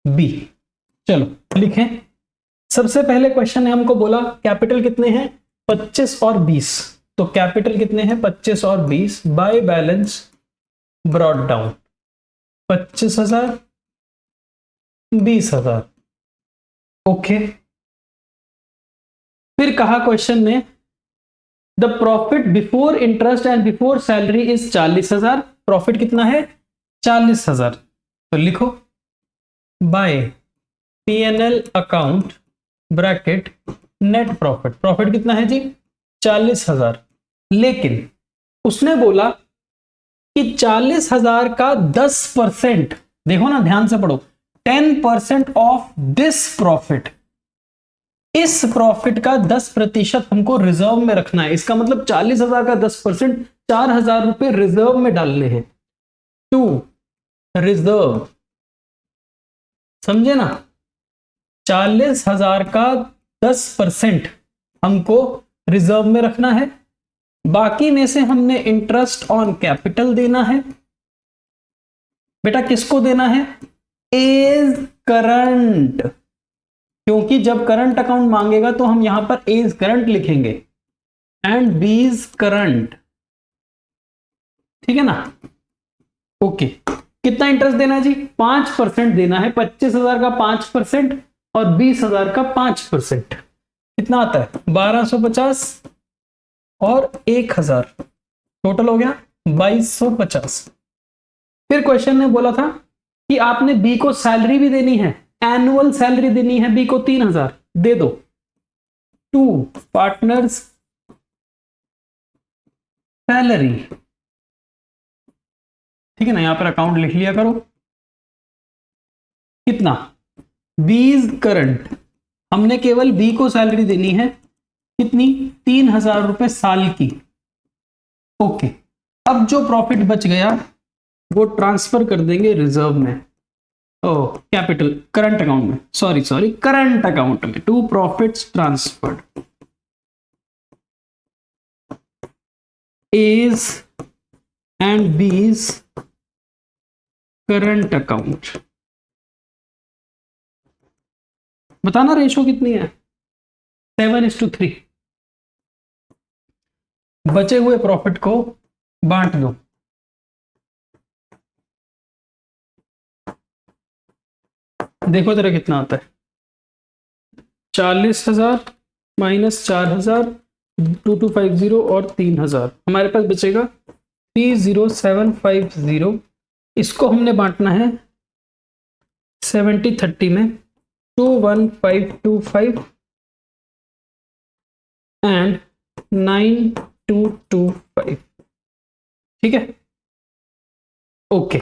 बी चलो लिखें। सबसे पहले क्वेश्चन ने हमको बोला कैपिटल कितने हैं, 25 और 20। तो कैपिटल कितने हैं, 25 और 20 by balance brought down 25,000 20,000। Okay, फिर कहा क्वेश्चन ने the profit before interest and before salary is 40,000। Profit कितना है, 40,000। तो लिखो by PNL account bracket net profit. Profit कितना है जी, 40,000। लेकिन उसने बोला कि 40,000 का 10% देखो ना, ध्यान से पढ़ो। 10% ऑफ दिस प्रॉफिट, इस प्रॉफिट का 10% हमको रिजर्व में रखना है। इसका मतलब 40,000 का 10%, 4,000 रुपए रिजर्व में डालने हैं। टू रिजर्व, समझे ना, 40,000 का 10% हमको रिजर्व में रखना है। बाकी में से हमने इंटरेस्ट ऑन कैपिटल देना है। बेटा किसको देना है? एज करंट, क्योंकि जब करंट अकाउंट मांगेगा तो हम यहां पर एज करंट लिखेंगे, एंड बीज करंट, ठीक है ना। ओके, कितना इंटरेस्ट देना है जी? 5% देना है। 25,000 का 5% और 20,000 का 5%, कितना आता है? 1250 और 1,000, टोटल हो गया 2250। फिर क्वेश्चन ने बोला था कि आपने बी को सैलरी भी देनी है, एनुअल सैलरी देनी है बी को 3,000, दे दो। टू पार्टनर्स सैलरी, ठीक है ना, यहां पर अकाउंट लिख लिया करो। कितना? बीज करंट, हमने केवल बी को सैलरी देनी है, कितनी? 3,000 रुपए साल की। ओके, अब जो प्रॉफिट बच गया वो ट्रांसफर कर देंगे रिजर्व में, ओ कैपिटल, करंट अकाउंट में, सॉरी करंट अकाउंट में। To profits transferred A's and B's current account. बताना रेशो कितनी है? 7:3। बचे हुए प्रॉफिट को बांट दो। देखो जरा कितना आता है। 40,000 माइनस 4,000, 2250 और 3,000, हमारे पास बचेगा 30750। इसको हमने बांटना है 70-30 में, 21525 एंड 9225, ठीक है। ओके,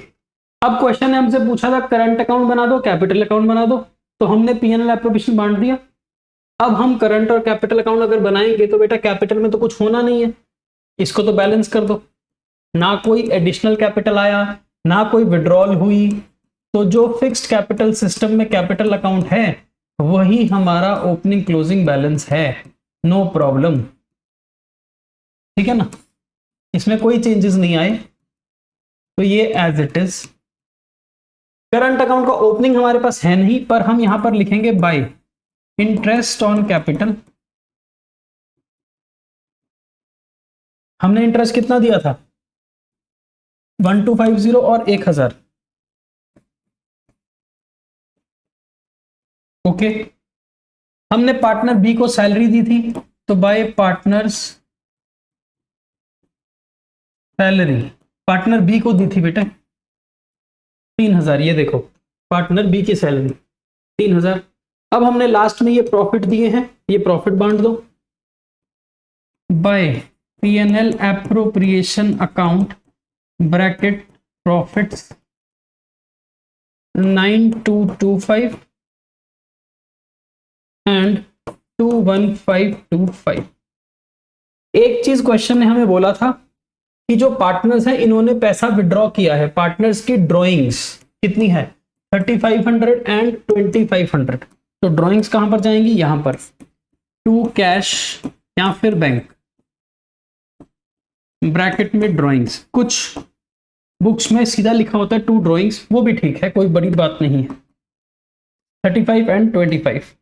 अब क्वेश्चन ने हमसे पूछा था करंट अकाउंट बना दो, कैपिटल अकाउंट बना दो, तो हमने पीएनएल एप्रोप्रिएशन बांट दिया। अब हम करंट और कैपिटल अकाउंट अगर बनाएंगे तो बेटा कैपिटल में तो कुछ होना नहीं है, इसको तो बैलेंस कर दो। ना कोई एडिशनल कैपिटल आया, ना कोई विड्रॉल हुई, तो जो फिक्स्ड कैपिटल सिस्टम में कैपिटल अकाउंट है वही हमारा ओपनिंग क्लोजिंग बैलेंस है, नो प्रॉब्लम, ठीक है ना, इसमें कोई चेंजेस नहीं आए, तो ये as it is. Current account का ओपनिंग हमारे पास है नहीं, पर हम यहां पर लिखेंगे बाय इंटरेस्ट ऑन कैपिटल। हमने इंटरेस्ट कितना दिया था? 1250 और 1,000। ओके, हमने पार्टनर बी को सैलरी दी थी, तो by partners salary, partner B को दी थी बेटा 3,000, ये देखो पार्टनर बी की सैलरी 3,000। अब हमने लास्ट में ये प्रॉफिट दिए हैं, ये प्रॉफिट बांट दो by PNL appropriation account bracket profits 9225 and 21525। एक चीज क्वेश्चन ने हमें बोला था कि जो पार्टनर्स हैं इन्होंने पैसा विड्रॉ किया है, पार्टनर्स की ड्रॉइंग्स कितनी है? 3500 एंड 2500। तो ड्रॉइंग्स कहां पर जाएंगी? यहां पर, टू कैश या फिर बैंक, ब्रैकेट में ड्रॉइंग्स। कुछ बुक्स में सीधा लिखा होता है टू ड्रॉइंग्स, वो भी ठीक है, कोई बड़ी बात नहीं है। 35 एंड 25।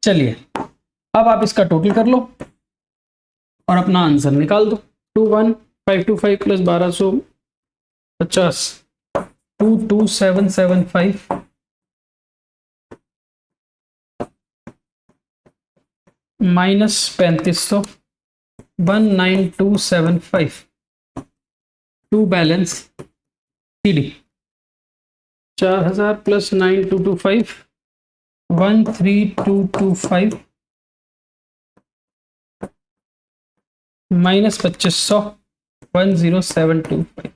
चलिए अब आप इसका टोटल कर लो और अपना आंसर निकाल दो। 21,525 plus 1250, 22775 minus 3500, 19275, to balance CD 4,000 plus 9225, 13225 minus 2500, 10725।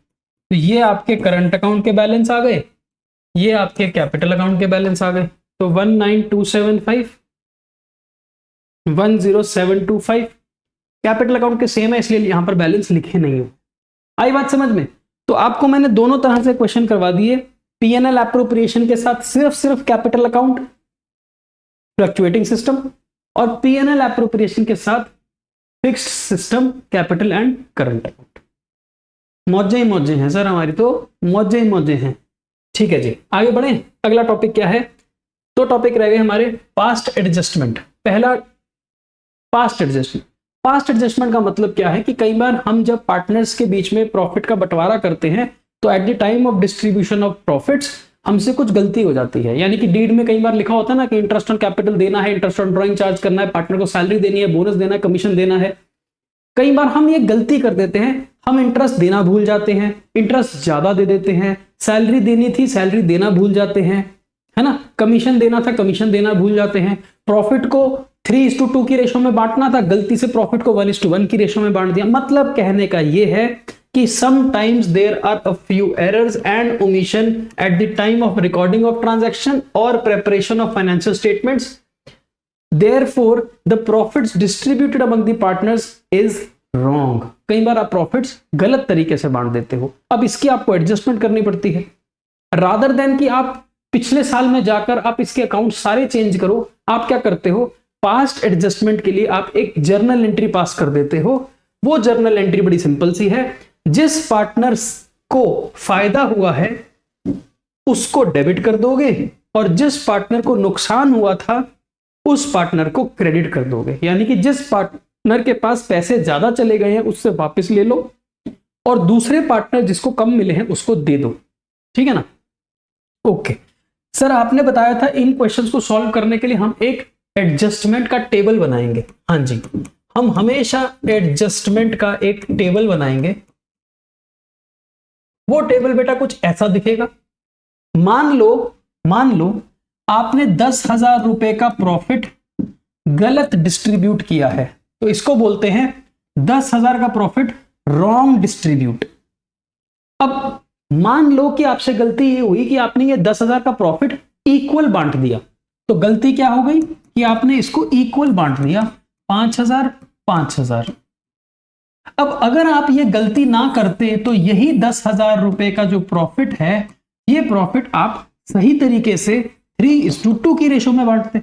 तो ये आपके करंट अकाउंट के बैलेंस आ गए, ये आपके कैपिटल अकाउंट के बैलेंस आ गए। तो 19275 10725 कैपिटल अकाउंट के सेम है, इसलिए यहां पर बैलेंस लिखे नहीं हो। आई बात समझ में? तो आपको मैंने दोनों तरह से क्वेश्चन करवा दिए, पीएनएल एप्रोप्रिएशन के साथ सिर्फ कैपिटल अकाउंट फ्लक्चुएटिंग सिस्टम, और पीएनएल एप्रोप्रिएशन के साथ fixed system capital and current account. मौजे ही मौजे हैं सर हमारी, तो मौजे ही मौजे हैं। ठीक है जी, आगे बढ़े। अगला टॉपिक क्या है? तो टॉपिक रह गए हमारे पास्ट एडजस्टमेंट। पहला पास्ट एडजस्टमेंट। पास्ट एडजस्टमेंट का मतलब क्या है कि कई बार हम जब पार्टनर्स के बीच में प्रॉफिट का बंटवारा करते हैं तो eight the time of distribution of profits हमसे कुछ गलती हो जाती है। यानी कि डीड में कई बार लिखा होता है ना कि इंटरेस्ट ऑन कैपिटल देना है, इंटरेस्ट ऑन ड्रॉइंग चार्ज करना है, पार्टनर को सैलरी देनी है, बोनस देना है, कमीशन देना है। कई बार हम ये गलती कर देते हैं, हम इंटरेस्ट देना भूल जाते हैं, इंटरेस्ट ज्यादा दे देते हैं, सैलरी देनी थी सैलरी देना भूल जाते हैं, है ना, कमीशन देना था कमीशन देना भूल जाते हैं, प्रॉफिट को 3:2 की रेशो में बांटना था, गलती से प्रॉफिट को 1:1 की रेशो में बांट दिया। मतलब कहने का ये है कि sometimes there are a few errors and omission at the time of recording of transaction और preparation of financial statements, therefore the profits distributed among the partners is wrong। कई बार आप प्रॉफिट्स गलत तरीके से बांट देते हो, अब इसकी आपको एडजस्टमेंट करनी पड़ती है। रादर देन कि आप पिछले साल में जाकर आप इसके अकाउंट सारे चेंज करो, आप क्या करते हो, पास्ट एडजस्टमेंट के लिए आप एक जर्नल एंट्री पास कर देते हो। वो जर्नल एंट्री बड़ी सिंपल सी है, जिस पार्टनर्स को फायदा हुआ है उसको डेबिट कर दोगे और जिस पार्टनर को नुकसान हुआ था उस पार्टनर को क्रेडिट कर दोगे। यानी कि जिस पार्टनर के पास पैसे ज्यादा चले गए हैं उससे वापस ले लो और दूसरे पार्टनर जिसको कम मिले हैं उसको दे दो। ठीक है ना? ओके सर, आपने बताया था इन क्वेश्चंस को सॉल्व करने के लिए हम एक एडजस्टमेंट का टेबल बनाएंगे। हाँ जी, हम हमेशा एडजस्टमेंट का एक टेबल बनाएंगे। वो टेबल बेटा कुछ ऐसा दिखेगा। मान लो आपने 10,000 रुपए का प्रॉफिट गलत डिस्ट्रीब्यूट किया है, तो इसको बोलते हैं 10,000 का प्रॉफिट रॉन्ग डिस्ट्रीब्यूट। अब मान लो कि आपसे गलती ये हुई कि आपने ये 10,000 का प्रॉफिट इक्वल बांट दिया, तो गलती क्या हो गई कि आपने इसको इक्वल बांट दिया, 5,000 5,000। अब अगर आप ये गलती ना करते तो यही 10,000 रुपए का जो प्रॉफिट है, ये प्रॉफिट आप सही तरीके से 3:2 की रेशो में बांटते।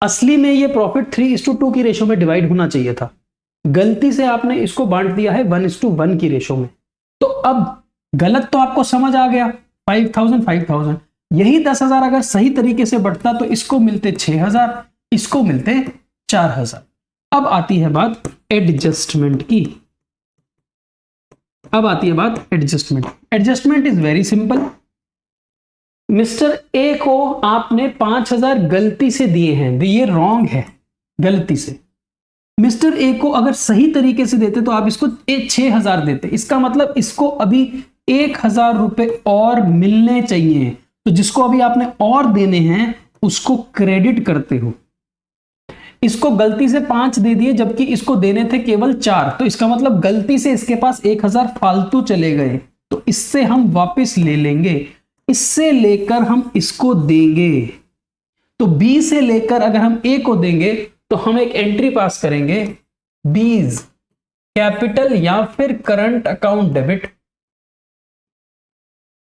असली में ये प्रॉफिट 3:2 की रेशो में डिवाइड होना चाहिए था, गलती से आपने इसको बांट दिया है 1:1 की रेशो में। तो अब गलत तो आपको समझ आ गया, 5,000 5,000। यही 10,000 अगर सही तरीके से बढ़ता तो इसको मिलते 6,000, इसको मिलते 4,000। अब आती है बात एडजस्टमेंट की। अब आती है बात adjustment. Adjustment is very simple. Mister A को आपने 5,000 गलती से दिए हैं, ये रॉन्ग है, गलती से। मिस्टर ए को अगर सही तरीके से देते तो आप इसको 6,000 देते। इसका मतलब इसको अभी 1,000 रुपए और मिलने चाहिए, तो जिसको अभी आपने और देने हैं उसको क्रेडिट करते हो। इसको गलती से 5 दे दिए जबकि इसको देने थे केवल 4, तो इसका मतलब गलती से इसके पास 1,000 फालतू चले गए, तो इससे हम वापस ले लेंगे, इससे लेकर हम इसको देंगे। तो बी से लेकर अगर हम ए को देंगे तो हम एक एंट्री पास करेंगे, बीज कैपिटल या फिर करंट अकाउंट डेबिट।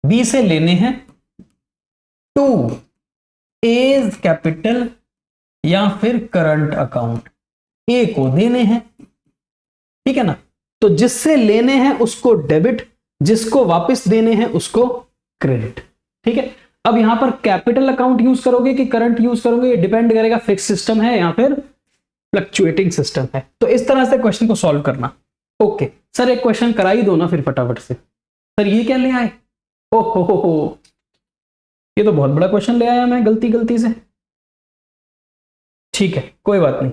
बी से लेने हैं टू एज कैपिटल या फिर करंट अकाउंट, ए को देने हैं। ठीक है ना? तो जिससे लेने हैं उसको डेबिट, जिसको वापस देने हैं उसको क्रेडिट। ठीक है? अब यहां पर कैपिटल अकाउंट यूज करोगे कि करंट यूज करोगे, ये डिपेंड करेगा फिक्स सिस्टम है या फिर फ्लक्चुएटिंग सिस्टम है। तो इस तरह से क्वेश्चन को सॉल्व करना। ओके सर, एक क्वेश्चन करा ही दो ना फिर फटाफट से। सर ये क्या ले आए? ओ हो, ये तो बहुत बड़ा क्वेश्चन ले आया मैं गलती से। ठीक है, कोई बात नहीं,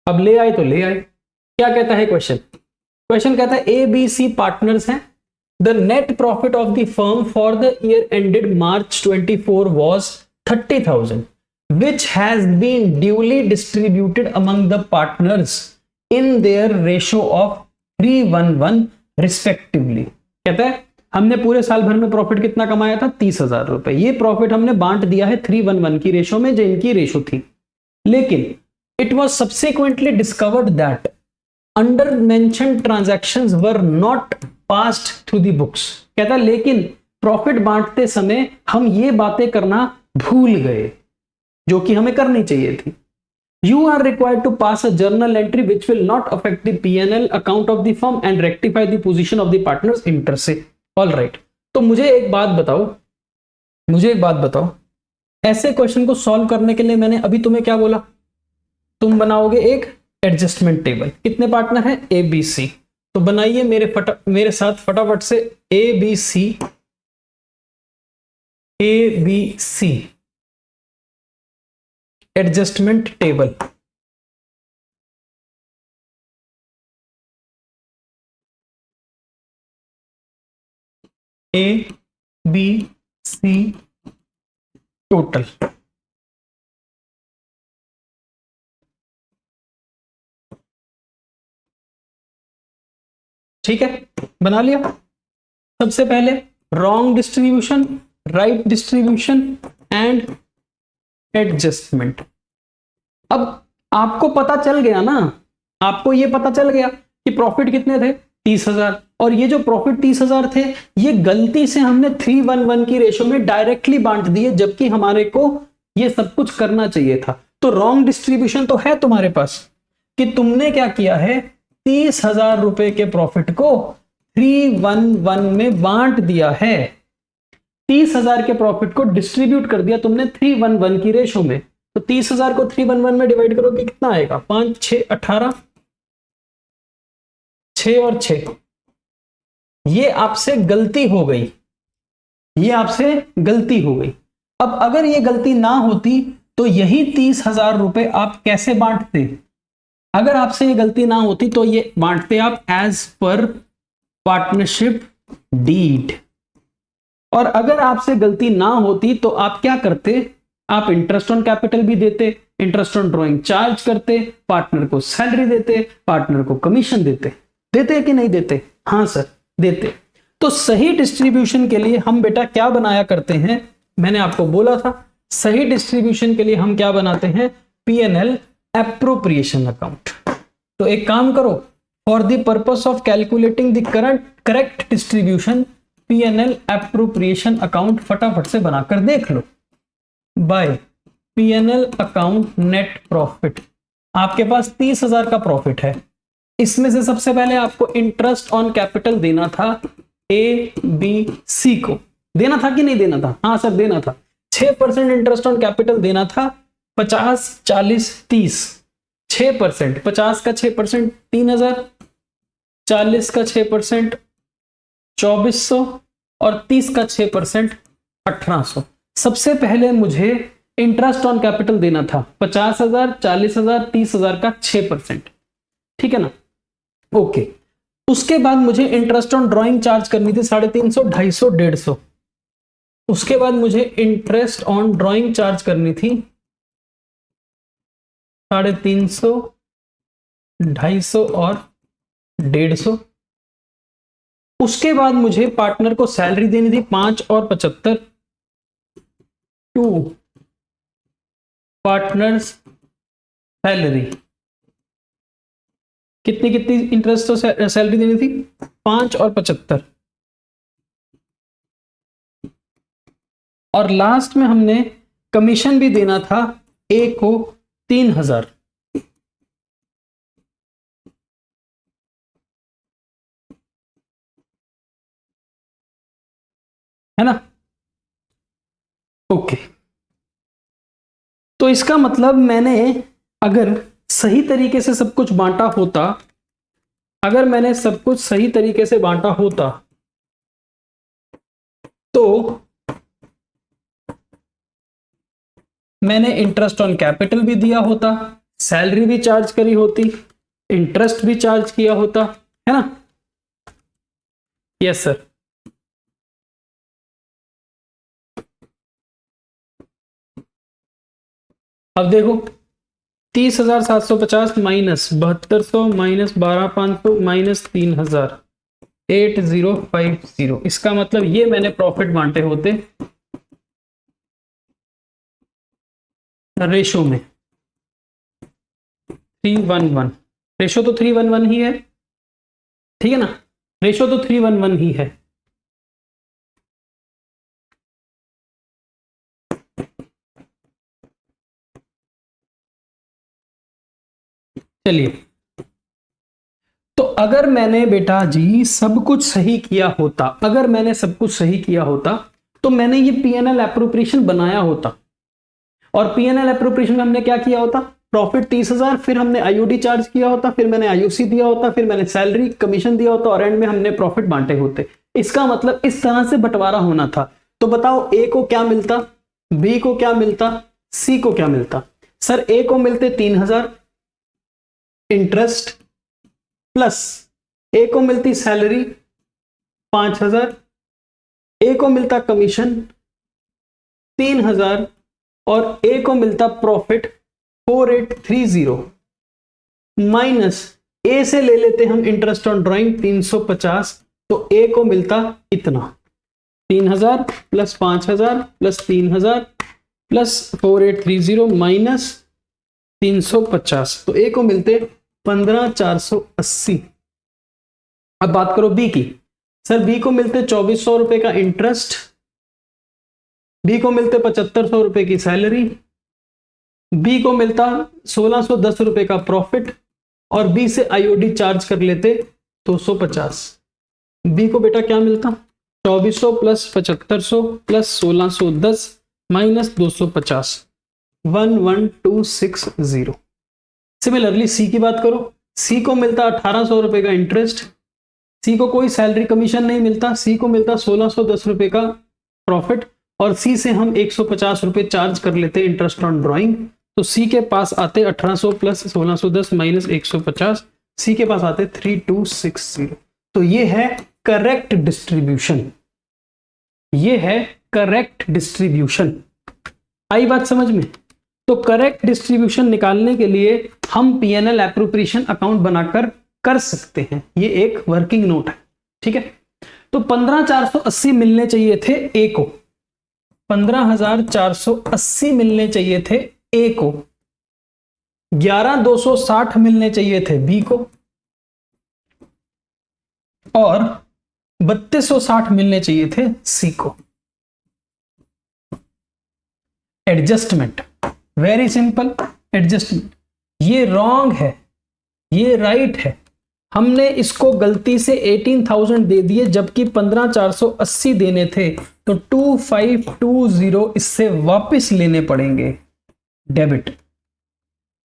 अब ले आए तो ले आए। क्या कहता है क्वेश्चन? क्वेश्चन कहता है ए बी सी पार्टनर्स हैं। The net profit of the firm for the year ended March 24 was 30,000 which has been duly distributed among the partners in their ratio of 3:1 respectively। कहता है हमने पूरे साल भर में प्रॉफिट कितना कमाया था? 30,000 रुपए। ये प्रॉफिट हमने बांट दिया है 3:1 की रेशो में, जो इनकी रेशो थी। लेकिन it was subsequently discovered that under mentioned transactions were not passed through the books. कहता लेकिन प्रॉफिट बांटते समय हम ये बातें करना भूल गए जो कि हमें करनी चाहिए थी। You are required to pass a journal entry which will not affect the P&L account of the firm and rectify the position of the partners inter se. All right. तो मुझे एक बात बताओ, ऐसे क्वेश्चन को सॉल्व करने के लिए मैंने अभी तुम्हें क्या बोला? तुम बनाओगे एक एडजस्टमेंट टेबल। कितने पार्टनर हैं? A B C. तो बनाइए मेरे साथ फटाफट से A B C adjustment table. A B C total. ठीक है, बना लिया। सबसे पहले wrong distribution, right distribution and adjustment. अब आपको पता चल गया ना, आपको ये पता चल गया कि प्रॉफिट कितने थे? 30,000। और ये जो प्रॉफिट 30,000 थे, ये गलती से हमने 3:1 की रेशो में डायरेक्टली बांट दिए, जबकि हमारे को ये सब कुछ करना चाहिए था। तो रॉन्ग डिस्ट्रीब्यूशन तो है तुम्हारे पास कि तुमने क्या किया है, 30,000 रुपए के प्रॉफिट को 3:1 में बांट दिया है। 30,000 के प्रॉफिट को डिस्ट्रीब्यूट कर दिया तुमने 3:1 की रेशो में। तो 30,000 को 3:1 में डिवाइड करोगे कितना आएगा? 5 6 18, 6 और 6। ये आपसे गलती हो गई, अब अगर ये गलती ना होती तो यही 30,000 रुपए आप कैसे बांटते? अगर आपसे ये गलती ना होती तो ये बांटते आप एज पर पार्टनरशिप डीड। और अगर आपसे गलती ना होती तो आप क्या करते? आप इंटरेस्ट ऑन कैपिटल भी देते, इंटरेस्ट ऑन ड्रॉइंग चार्ज करते, पार्टनर को सैलरी देते, पार्टनर को कमीशन देते कि नहीं देते? हाँ सर, देते। तो सही डिस्ट्रीब्यूशन के लिए हम बेटा क्या बनाया करते हैं? मैंने आपको बोला था सही डिस्ट्रीब्यूशन के लिए हम क्या बनाते हैं? P&L appropriation account. तो एक काम करो, for the purpose of calculating the correct distribution P&L appropriation account फटाफट से बनाकर देख लो। By P&L account net profit. आपके पास 30,000 का प्रॉफिट है, इसमें से सबसे पहले आपको इंटरेस्ट ऑन कैपिटल देना था ए बी सी को। देना था कि नहीं देना था? हाँ सर, देना था। 6% इंटरेस्ट ऑन कैपिटल देना था। 50 40 30, 6%, 50 का 6% 3,000, 40 का 6% 2,400 और 30 का 6% 1,800। सबसे पहले मुझे इंटरेस्ट ऑन कैपिटल देना था 50,000, 40,000, 30,000 का 6%। ठीक है ना? ओके। उसके बाद मुझे इंटरेस्ट ऑन ड्राइंग चार्ज करनी थी 350, 250, 150। उसके बाद मुझे इंटरेस्ट ऑन ड्राइंग चार्ज करनी थी 350, 250 और 150। उसके बाद मुझे पार्टनर को सैलरी देनी थी 5 और 75 टू पार्टनर्स सैलरी। कितनी कितनी इंटरेस्ट तो सैलरी देनी थी? 5 और 75। और लास्ट में हमने कमीशन भी देना था ए को 3,000। है ना? ओके। तो इसका मतलब मैंने अगर सही तरीके से सब कुछ बांटा होता, अगर मैंने सब कुछ सही तरीके से बांटा होता तो मैंने इंटरेस्ट ऑन कैपिटल भी दिया होता, सैलरी भी चार्ज करी होती, इंटरेस्ट भी चार्ज किया होता। है ना? Yes sir. अब देखो 30,750 माइनस 7,200 माइनस 12,500 माइनस 3,000, 8050। इसका मतलब ये मैंने प्रॉफिट बांटे होते रेशो में 311। रेशो तो 311 ही है, ठीक है ना, रेशो तो 311 ही है। चलिए, तो अगर मैंने बेटा जी सब कुछ सही किया होता, अगर मैंने सब कुछ सही किया होता तो मैंने ये पीएनएल एप्रोप्रिएशन बनाया होता। और पीएनएल एप्रोप्रिएशन में हमने क्या किया होता, प्रॉफिट 30,000, फिर हमने आईओडी चार्ज किया होता, फिर मैंने आईओसी दिया होता, फिर मैंने सैलरी कमीशन दिया होता और एंड में हमने प्रॉफिट बांटे होते। इसका मतलब इस तरह से बंटवारा होना था। तो बताओ ए को क्या मिलता, बी को क्या मिलता, सी को क्या मिलता। सर ए को मिलते 3,000 इंटरेस्ट, प्लस ए को मिलती सैलरी 5,000, ए को मिलता कमीशन 3,000 और ए को मिलता प्रॉफिट 4830, माइनस ए से ले लेते हम इंटरेस्ट ऑन ड्राइंग 350, तो ए को मिलता इतना 3,000 प्लस 5,000 प्लस 3,000 प्लस 4830 माइनस 350, तो ए को मिलते 15,480। अब बात करो बी की। सर बी को मिलते 2,400 रुपए का इंटरेस्ट, बी को मिलते 7,500 रुपए की सैलरी, बी को मिलता 1,610 रुपए का प्रॉफिट और बी से आईओडी चार्ज कर लेते 250। बी को बेटा क्या मिलता, 2,400 plus 7,500 plus 1,610 minus 250, 11,260। Similarly C की बात करो, सी को मिलता 1,800 रुपए का इंटरेस्ट, सी को कोई सैलरी कमीशन नहीं मिलता, सी को मिलता 1,610 रुपए का प्रॉफिट और सी से हम 150 रुपए चार्ज कर लेते इंटरेस्ट ऑन ड्राइंग, तो सी के पास आते 1,800 प्लस 1,610 माइनस 150, सी के पास आते 3,260। तो ये है करेक्ट डिस्ट्रीब्यूशन, ये है करेक्ट डिस्ट्रीब्यूशन। आई बात समझ में। तो करेक्ट डिस्ट्रीब्यूशन निकालने के लिए हम पीएनएल एप्रोप्रिएशन अकाउंट बनाकर कर सकते हैं, ये एक वर्किंग नोट है, ठीक है। तो 15,480 मिलने चाहिए थे ए को, 15,480 मिलने चाहिए थे ए को, 11,260 मिलने चाहिए थे बी को और 3,260 मिलने चाहिए थे सी को। Adjustment, very simple adjustment. ये रॉन्ग है, ये राइट है। हमने इसको गलती से 18,000 दे दिए जबकि 15,480 देने थे, तो 2,520 इससे वापस लेने पड़ेंगे डेबिट।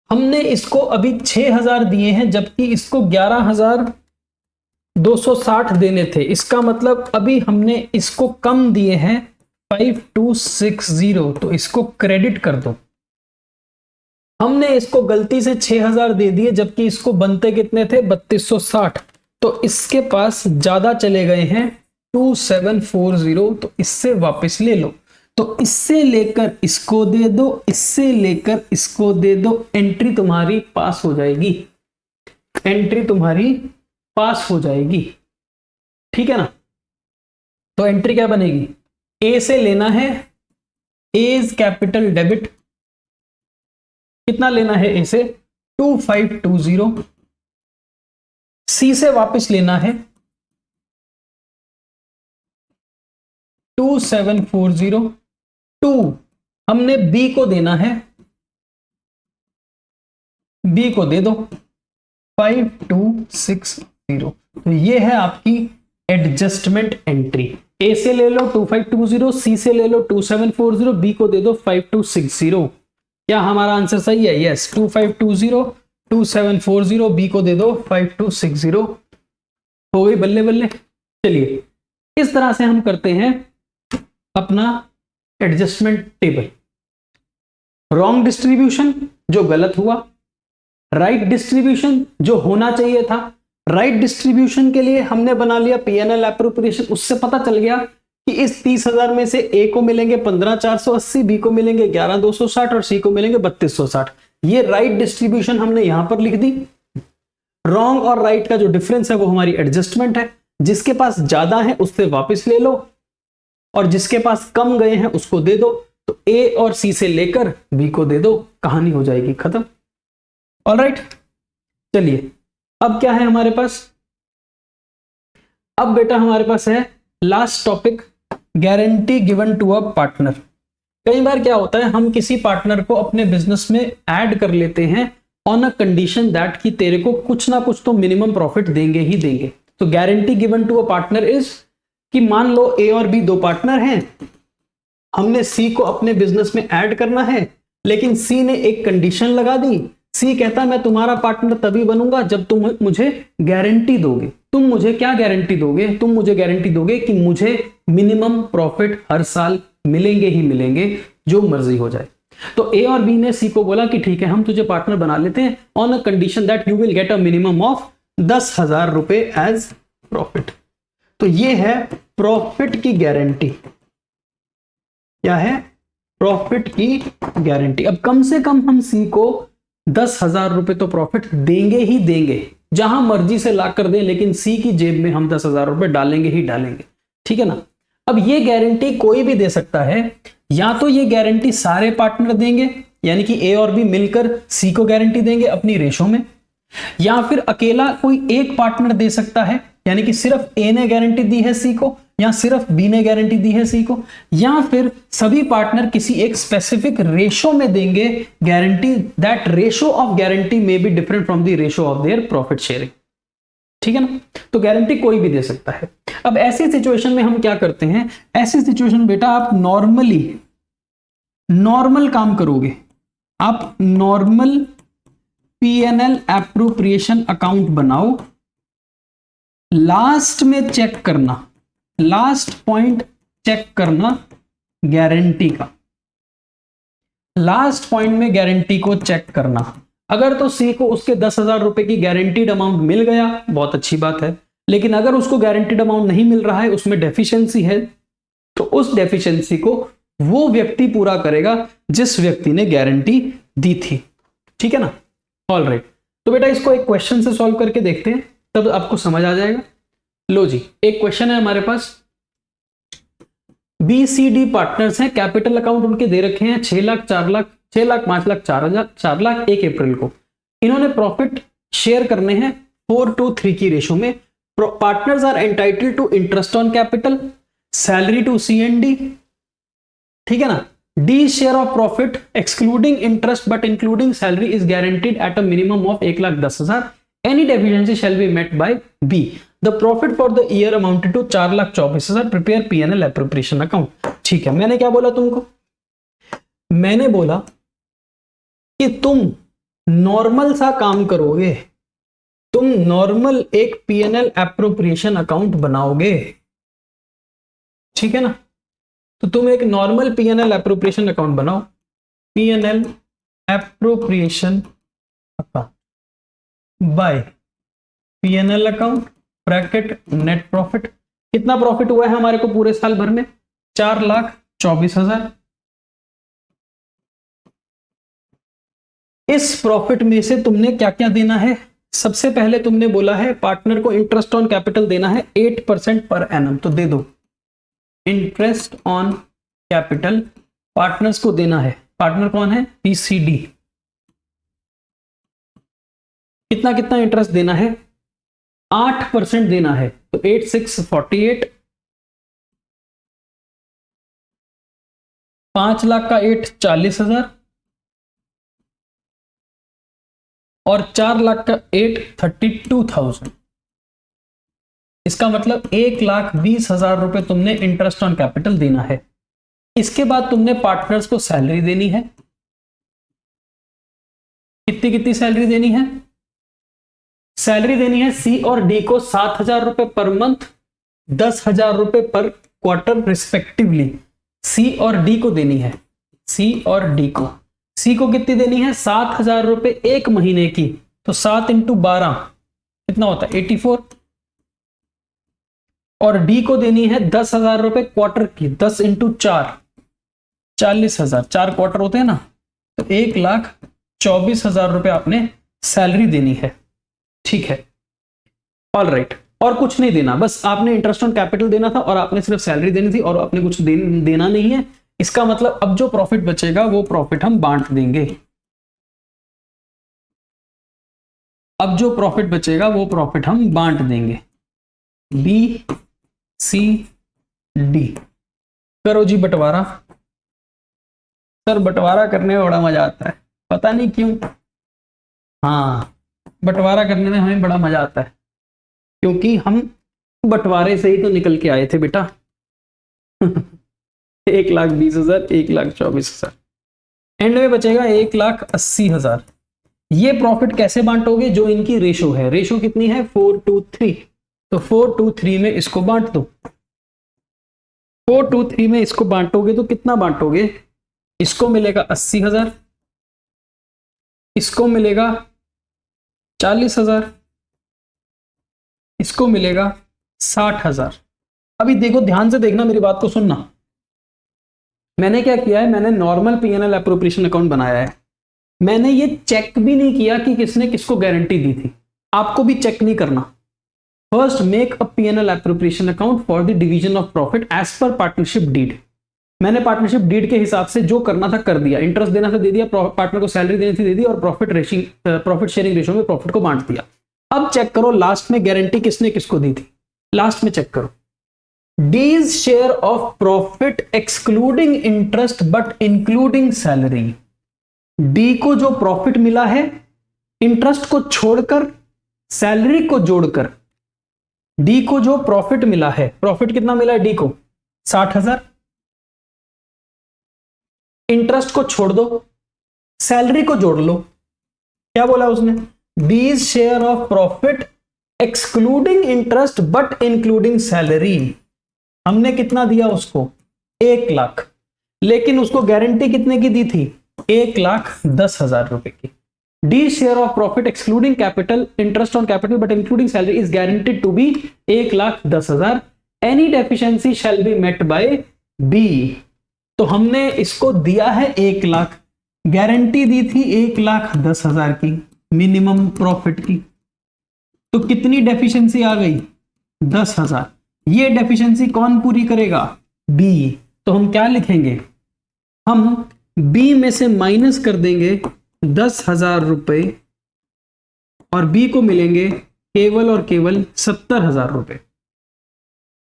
हमने इसको अभी 6,000 दिए हैं जबकि इसको 11,260 देने थे, इसका मतलब अभी हमने इसको कम दिए हैं 5,260, तो इसको क्रेडिट कर दो। हमने इसको गलती से 6,000 दे दिए जबकि इसको बनते कितने थे 3,260, तो इसके पास ज्यादा चले गए हैं 2,740, तो इससे वापस ले लो। तो इससे लेकर इसको दे दो, इससे लेकर इसको दे दो, एंट्री तुम्हारी पास हो जाएगी, एंट्री तुम्हारी पास हो जाएगी, ठीक है ना। तो एंट्री क्या बनेगी, ए से लेना है, एज कैपिटल डेबिट, कितना लेना है ए से 2,520, सी से वापस लेना है 2,740, 2 हमने बी को देना है, बी को दे दो 5,260। तो ये है आपकी एडजस्टमेंट एंट्री। ए से ले लो 2,520, सी से ले लो 2,740, बी को दे दो 5,260। क्या हमारा आंसर सही है? यस, 2,520, 2,740, बी को दे दो 5,260। हो गई बल्ले बल्ले। चलिए इस तरह से हम करते हैं अपना एडजस्टमेंट टेबल। रॉन्ग डिस्ट्रीब्यूशन जो गलत हुआ, राइट डिस्ट्रीब्यूशन जो होना चाहिए था। राइट डिस्ट्रीब्यूशन के लिए हमने बना लिया पीएनएल एप्रोप्रिएशन, उससे पता चल गया कि इस 30,000 में से ए को मिलेंगे 15,480, बी को मिलेंगे 11,260 और सी को मिलेंगे 3,260। ये राइट डिस्ट्रीब्यूशन हमने यहां पर लिख दी। रॉन्ग और राइट का जो डिफरेंस है वो हमारी एडजस्टमेंट है। जिसके पास ज्यादा है उससे वापस ले लो और जिसके पास कम गए हैं उसको दे दो। तो ए और सी से लेकर बी को दे दो, कहानी हो जाएगी खत्म। ऑलराइट, चलिए अब क्या है हमारे पास, अब बेटा हमारे पास है last topic, guarantee given to a partner. कई बार क्या होता है, हम किसी पार्टनर को अपने बिजनेस में ऐड कर लेते हैं ऑन अ कंडीशन दैट कि तेरे को कुछ ना कुछ तो मिनिमम प्रॉफिट देंगे ही देंगे। तो guarantee given to a partner is कि मान लो ए और बी दो पार्टनर हैं, हमने सी को अपने बिजनेस में ऐड करना है, लेकिन सी ने एक कंडीशन लगा दी। सी कहता मैं तुम्हारा पार्टनर तभी बनूंगा जब तुम मुझे गारंटी दोगे। तुम मुझे क्या गारंटी दोगे? तुम मुझे गारंटी दोगे कि मुझे मिनिमम प्रॉफिट हर साल मिलेंगे ही मिलेंगे, जो मर्जी हो जाए। तो ए और बी ने सी को बोला कि ठीक है हम तुझे पार्टनर बना लेते हैं on a condition that you will get a minimum of 10,000 रुपए एज प्रॉफिट। तो ये है प्रॉफिट की गारंटी। क्या है? प्रॉफिट की गारंटी। अब कम से कम हम सी को 10,000 रुपए तो प्रॉफिट देंगे ही देंगे, जहां मर्जी से ला कर दें, लेकिन सी की जेब में हम 10,000 रुपए डालेंगे ही डालेंगे। ठीक है ना? अब ये गारंटी कोई भी दे सकता है, या तो ये गारंटी सारे पार्टनर देंगे, यानी कि ए और बी मिलकर सी को गारंटी देंगे अपनी रेशो में, या फिर अकेला कोई एक पार्टनर दे सकता है, यानी कि सिर्फ ए ने गारंटी दी है सी को, या सिर्फ बी ने गारंटी दी है सी को, या फिर सभी पार्टनर किसी एक स्पेसिफिक रेशो में देंगे guarantee. That ratio of guarantee may be different from the ratio of their profit sharing. ठीक है ना? तो गारंटी कोई भी दे सकता है। अब ऐसी सिचुएशन में हम क्या करते हैं, ऐसी सिचुएशन बेटा आप नॉर्मल काम करोगे। आप नॉर्मल पीएनएल एप्रोप्रिएशन अकाउंट बनाओ, लास्ट में चेक करना, लास्ट पॉइंट चेक करना गारंटी का, लास्ट पॉइंट में गारंटी को चेक करना। अगर तो सी को उसके 10,000 रुपए की गारंटीड अमाउंट मिल गया, बहुत अच्छी बात है। लेकिन अगर उसको गारंटीड अमाउंट नहीं मिल रहा है, उसमें डेफिशिएंसी है, तो उस डेफिशिएंसी को वो व्यक्ति पूरा करेगा जिस व्यक्ति ने गारंटी दी थी। ठीक है ना? ऑल राइट, तो बेटा इसको एक क्वेश्चन से सॉल्व करके देखते हैं, तब आपको समझ आ जाएगा। लो जी, एक क्वेश्चन है हमारे पास। बी सी डी पार्टनर्स हैं, कैपिटल अकाउंट उनके दे रखे हैं 6 लाख, 4 लाख, 6 लाख, 5 लाख, 4 लाख 1 अप्रैल को। इन्होंने प्रॉफिट शेयर करने हैं 4:3 की रेशो में। Partners are entitled to interest on capital, salary to C and D. ठीक है ना? D share of profit excluding interest but including salary is guaranteed at a minimum of 1,10,000। Any deficiency shall be met by B. The profit for the year amounted to 4,24,000। Prepare PNL appropriation account. ठीक है, मैंने क्या बोला तुमको? मैंने बोला कि तुम नॉर्मल सा काम करोगे, तुम नॉर्मल एक पीएनएल एप्रोप्रिएशन अकाउंट बनाओगे। ठीक है ना? तो तुम एक नॉर्मल पीएनएल एप्रोप्रिएशन अकाउंट बनाओ, PNL appropriation account by PNL account bracket net profit. कितना प्रॉफिट हुआ है हमारे को पूरे साल भर में? 4,24,000। इस प्रॉफिट में से तुमने क्या क्या देना है? सबसे पहले तुमने बोला है पार्टनर को इंटरेस्ट ऑन कैपिटल देना है 8% पर एनम, तो दे दो इंटरेस्ट ऑन कैपिटल पार्टनर्स को देना है। पार्टनर कौन है? पीसीडी। कितना कितना इंटरेस्ट देना है? 8% देना है, तो 8 6 48, 5 लाख का 8 40,000 और 4 लाख का 8 32,000। इसका मतलब 1,20,000 रुपए तुमने इंटरेस्ट ऑन कैपिटल देना है। इसके बाद तुमने पार्टनर्स को सैलरी देनी है। कितनी कितनी सैलरी देनी है? सैलरी देनी है सी और डी को 7,000 रुपए पर मंथ, 10,000 रुपए पर क्वार्टर रिस्पेक्टिवली। सी और डी को देनी है, सी और डी को। सी को कितनी देनी है? 7,000 रुपए एक महीने की, तो 7 × 12 कितना होता है? 84। और डी को देनी है 10,000 रुपए क्वार्टर की, 10 × 4 40,000। 4 क्वार्टर होते हैं ना, तो 1,24,000 रुपए आपने सैलरी देनी है। ठीक है, ऑल राइट। और कुछ नहीं देना, बस आपने इंटरेस्ट ऑन कैपिटल देना था और आपने सिर्फ सैलरी देनी थी और आपने कुछ देना नहीं है। इसका मतलब अब जो प्रॉफिट बचेगा वो प्रॉफिट हम बांट देंगे। अब जो प्रॉफिट बचेगा वो प्रॉफिट हम बांट देंगे। B C D. करो जी बंटवारा। सर बंटवारा करने में बड़ा मजा आता है, पता नहीं क्यों। हाँ, बंटवारा करने में हमें बड़ा मजा आता है क्योंकि हम बंटवारे से ही तो निकल के आए थे बेटा। 1,20,000, 1,24,000, एंड में बचेगा 1,80,000। ये प्रॉफिट कैसे बांटोगे? जो इनकी रेशो है, रेशो कितनी है? 4:3। तो 4:3 में इसको बांट दो। 4:3 में इसको बांटोगे तो कितना बांटोगे? इसको मिलेगा 80,000, इसको मिलेगा 40,000, इसको मिलेगा 60,000। अभी देखो, ध्यान से देखना, मेरी बात को सुनना। मैंने क्या किया है? मैंने नॉर्मल पीएनएल एप्रोप्रिएशन अकाउंट बनाया है। मैंने ये चेक भी नहीं किया कि किसने किसको गारंटी दी थी। आपको भी चेक नहीं करना। First make a PNL appropriation account for the division of profit as per partnership deed. मैंने पार्टनरशिप डीड के हिसाब से जो करना था कर दिया। इंटरेस्ट देना था दे दिया, पार्टनर को सैलरी देनी थी दे दी, और प्रॉफिट शेयरिंग रेशो में प्रॉफिट को बांट दिया। अब चेक करो लास्ट में गारंटी किसने किसको दी थी। लास्ट में चेक करो, D's share of profit excluding interest but including salary. D को जो प्रॉफिट मिला है इंटरेस्ट को छोड़कर, सैलरी को जोड़कर, डी को जो प्रॉफिट मिला है, प्रॉफिट कितना मिला है डी को? 60,000। इंटरेस्ट को छोड़ दो, सैलरी को जोड़ लो। क्या बोला उसने? D's share of profit excluding interest but including salary. हमने कितना दिया उसको? 1 लाख। लेकिन उसको गारंटी कितने की दी थी? 1,10,000 रुपए की। D share of profit excluding capital, interest on capital but including salary is guaranteed to be 1,10,000। Any deficiency shall be met by B. तो हमने इसको दिया है 1 लाख, गारंटी दी थी 1,10,000 की मिनिमम प्रॉफिट की। तो कितनी डेफिशिएंसी आ गई? 10,000। ये डेफिशिएंसी कौन पूरी करेगा? बी। तो हम क्या लिखेंगे? हम बी में से माइनस कर देंगे 10,000 रुपए और बी को मिलेंगे केवल और केवल 70,000 रुपए।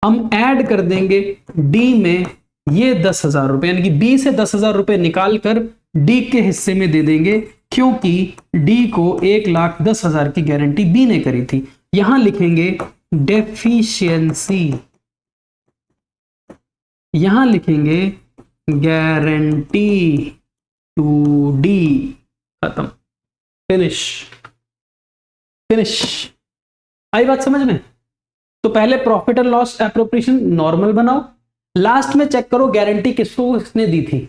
हम ऐड कर देंगे डी में ये 10,000 रुपए, यानी कि बी से 10,000 रुपए निकाल कर डी के हिस्से में दे देंगे, क्योंकि डी को 1,10,000 की गारंटी बी ने करी थी। यहां लिखेंगे डेफिशिएंसी, यहां लिखेंगे गारंटी टू डी। खत्म, फिनिश। फिनिश। आई बात समझ में? तो पहले profit and loss appropriation normal बनाओ, लास्ट में चेक करो गारंटी किसको किसने दी थी।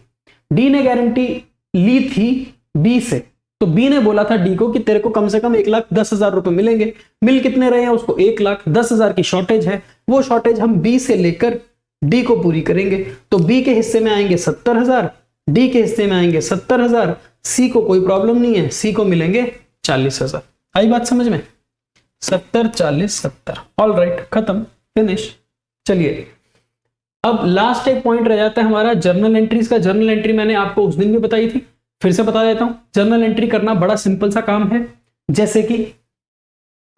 डी ने गारंटी ली थी बी से, तो बी ने बोला था डी को कि तेरे को कम से कम 1,10,000 रुपए मिलेंगे। मिल कितने रहे हैं उसको? 1,10,000 की शॉर्टेज है। वो शॉर्टेज हम बी से लेकर डी को पूरी करेंगे। तो बी के हिस्से में आएंगे 70,000, डी के हिस्से में आएंगे 70,000। सी को कोई प्रॉब्लम नहीं है, सी को मिलेंगे 40,000। आई बात समझ में? 70, 40, 70। ऑल राइट, खत्म, फिनिश। चलिए अब लास्ट एक पॉइंट रह जाता है हमारा जर्नल एंट्रीज का। जर्नल एंट्री मैंने आपको उस दिन भी बताई थी, फिर से बता देता हूं। जर्नल एंट्री करना बड़ा सिंपल सा काम है। जैसे कि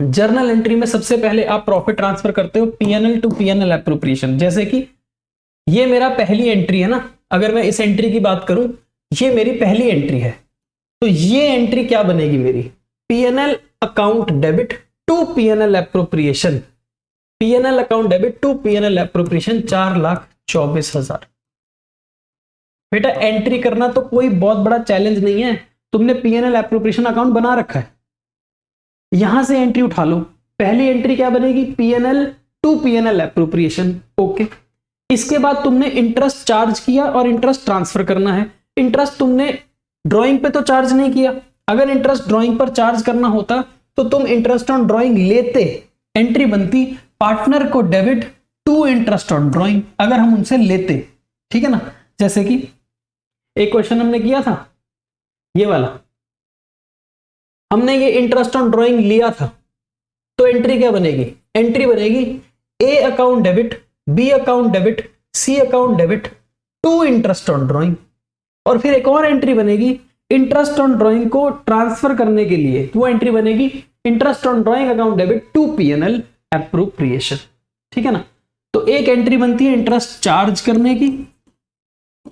जर्नल एंट्री में सबसे पहले आप प्रॉफिट ट्रांसफर करते हो पीएनएल टू पीएनएल एप्रोप्रिएशन। जैसे कि ये मेरा पहली एंट्री है ना, अगर मैं इस एंट्री की बात करूं, ये मेरी पहली एंट्री है, तो ये एंट्री क्या बनेगी मेरी? PNL account debit to PNL appropriation. PNL account debit to PNL appropriation 4,24,000। बेटा एंट्री करना तो कोई बहुत बड़ा चैलेंज नहीं है, तुमने पीएनएल एप्रोप्रिएशन अकाउंट बना रखा है, यहां से एंट्री उठा लो। पहली एंट्री क्या बनेगी? PNL to PNL appropriation. Okay, इसके बाद तुमने इंटरेस्ट चार्ज किया और इंटरेस्ट ट्रांसफर करना है। इंटरेस्ट तुमने ड्राइंग पे तो चार्ज नहीं किया, अगर इंटरेस्ट ड्राइंग पर चार्ज करना होता तो तुम इंटरेस्ट ऑन ड्राइंग लेते, एंट्री बनती पार्टनर को debit to interest on drawing, अगर हम उनसे लेते, ठीक है ना। जैसे कि एक क्वेश्चन हमने किया था ये वाला, हमने ये इंटरेस्ट ऑन ड्राइंग लिया था, तो एंट्री क्या बनेगी? एंट्री बनेगी A account debit, B account debit, C account debit to interest on drawing, और फिर एक और एंट्री बनेगी इंटरेस्ट ऑन ड्रॉइंग को ट्रांसफर करने के लिए, वो एंट्री बनेगी interest on drawing account debit to PNL appropriation. ठीक है ना। तो एक एंट्री बनती है इंटरेस्ट चार्ज करने की,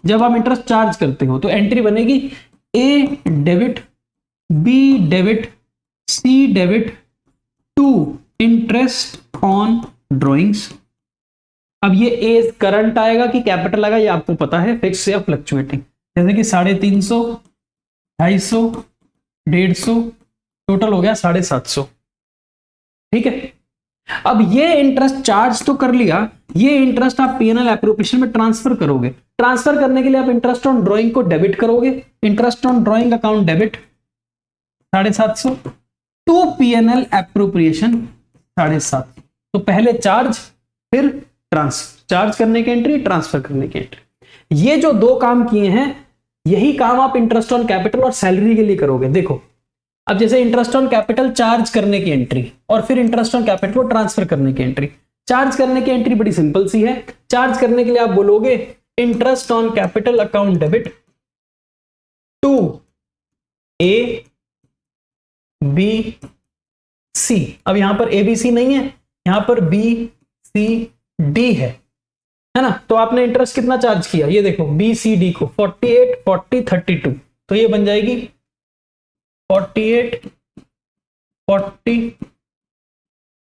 जब आप इंटरेस्ट चार्ज करते हो तो एंट्री बनेगी A debit, B debit, C debit to interest on drawings. अब ये ए करंट आएगा कि कैपिटल आएगा ये आपको पता है, फिक्स या फ्लक्चुएटिंग, जैसे कि 350, 250, 150, टोटल हो गया 750। ठीक है। अब ये इंटरेस्ट चार्ज तो कर लिया, ये इंटरेस्ट आप पीएनएल एप्रोप्रिएशन में ट्रांसफर करोगे। ट्रांसफर करने के लिए आप इंटरेस्ट ऑन ड्राइंग को डेबिट करोगे, interest on drawing account debit 750 to PNL appropriation 750। तो पहले चार्ज फिर ट्रांसफर, चार्ज करने की एंट्री, ट्रांसफर करने की एंट्री। ये जो दो काम किए हैं यही काम आप इंटरेस्ट ऑन कैपिटल और सैलरी के लिए करोगे। देखो अब जैसे इंटरेस्ट ऑन कैपिटल चार्ज करने की एंट्री और फिर इंटरेस्ट ऑन कैपिटल को ट्रांसफर करने की एंट्री। चार्ज करने की एंट्री बड़ी सिंपल सी है। चार्ज करने के लिए आप बोलोगे interest on capital account debit to A B C. अब यहां पर ए बी सी नहीं है, यहां पर बी सी डी है ना। तो आपने इंटरेस्ट कितना चार्ज किया, ये देखो बी सी डी को 48, 40, 32, तो ये बन जाएगी 48, 40,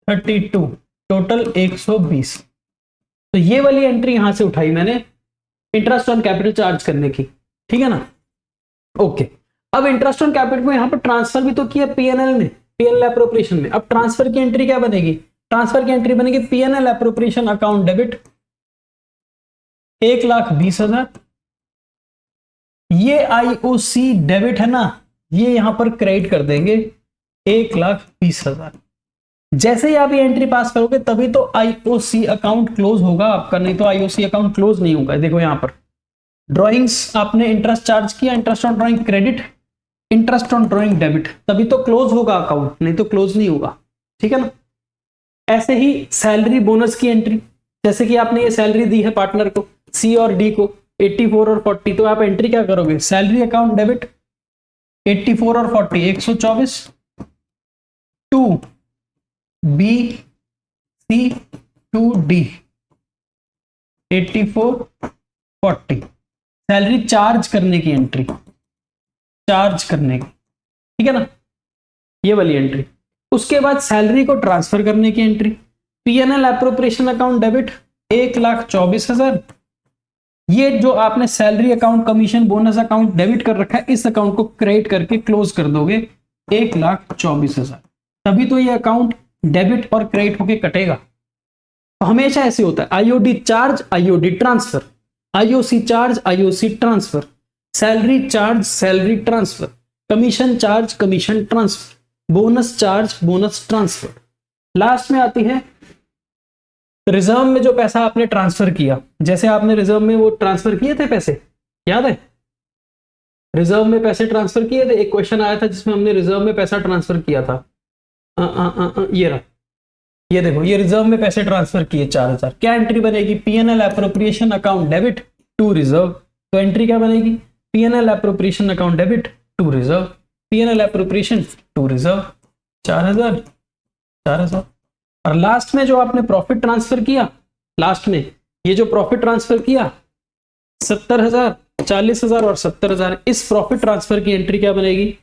32, टोटल 120। तो ये वाली एंट्री यहां से उठाई मैंने इंटरेस्ट ऑन कैपिटल चार्ज करने की। ठीक है ना। ओके। अब इंटरेस्ट ऑन कैपिटल को यहां पर ट्रांसफर भी तो किया पीएनएल में, पीएनएल एप्रोप्रिएशन में। अब ट्रांसफर की एंट्री क्या बनेगी, ट्रांसफर की एंट्री बनेगी पीएनएल एप्रोप्रिएशन अकाउंट डेबिट 1,20,000। ये आईओसी डेबिट है ना, ये यहां पर क्रेडिट कर देंगे 1,20,000। जैसे ही आप ये एंट्री पास करोगे तभी तो आईओसी अकाउंट क्लोज होगा आपका, नहीं तो आईओसी अकाउंट क्लोज नहीं होगा। देखो यहां पर ड्राइंग्स आपने इंटरेस्ट चार्ज किया, interest on drawing credit, interest on drawing debit, तभी तो क्लोज होगा अकाउंट, नहीं तो क्लोज नहीं होगा। ठीक है ना। ऐसे ही सैलरी बोनस की एंट्री, जैसे कि आपने ये सैलरी दी है पार्टनर को सी और डी को 84 और 40, तो आप एंट्री क्या करोगे, सैलरी अकाउंट डेबिट 84 और 40 124 to B C to D 84 40। Salary charge करने की एंट्री, चार्ज करने की। ठीक है ना, ये वाली एंट्री। उसके बाद सैलरी को ट्रांसफर करने की entry, PNL appropriation account debit 1,24,000। ये जो आपने salary account commission bonus account debit कर रखा है, इस अकाउंट को क्रेडिट करके क्लोज कर दोगे 1,24,000। तभी तो ये अकाउंट डेबिट और क्रेडिट होके कटेगा। तो हमेशा ऐसे होता है, IOD charge IOD transfer, IOC charge IOC transfer, salary charge salary transfer, commission charge commission transfer, bonus charge bonus transfer. Last में आती है रिजर्व में जो पैसा आपने ट्रांसफर किया, जैसे आपने रिजर्व में वो ट्रांसफर किए थे पैसे, याद है रिजर्व में पैसे ट्रांसफर किए थे। एक क्वेश्चन आया था जिसमें हमने रिजर्व में पैसा ट्रांसफर किया था। ये रहा, ये देखो, ये रिजर्व में पैसे ट्रांसफर किए 4,000। क्या एंट्री बनेगी, PNL appropriation account debit to reserve. तो एंट्री क्या बनेगी, PNL appropriation account debit to reserve, PNL appropriation to reserve 4,000 4,000। और लास्ट में जो आपने प्रॉफिट ट्रांसफर किया, लास्ट में ये जो प्रॉफिट ट्रांसफर किया 70,000, 40,000 और 70,000, इस प्रॉफिट ट्रांसफर की एंट्री क्या बनेगी,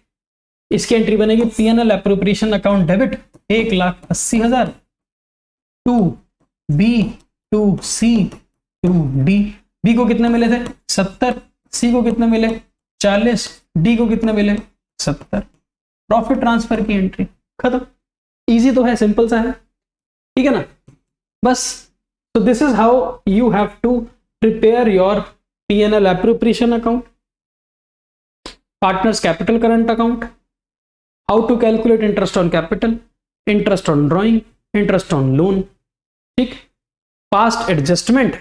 इसकी एंट्री बनेगी PNL appropriation account debit 1,80,000 to B to C to D. B को कितने मिले थे 70, सी को कितने मिले 40, डी को कितने मिले 70। प्रॉफिट ट्रांसफर की एंट्री खत्म। इजी तो है, सिंपल सा है। ठीक है ना, बस। तो this is how you have to prepare your PNL appropriation account, partners capital current account, how to calculate interest on capital, interest on drawing, interest on loan. ठीक, past adjustment,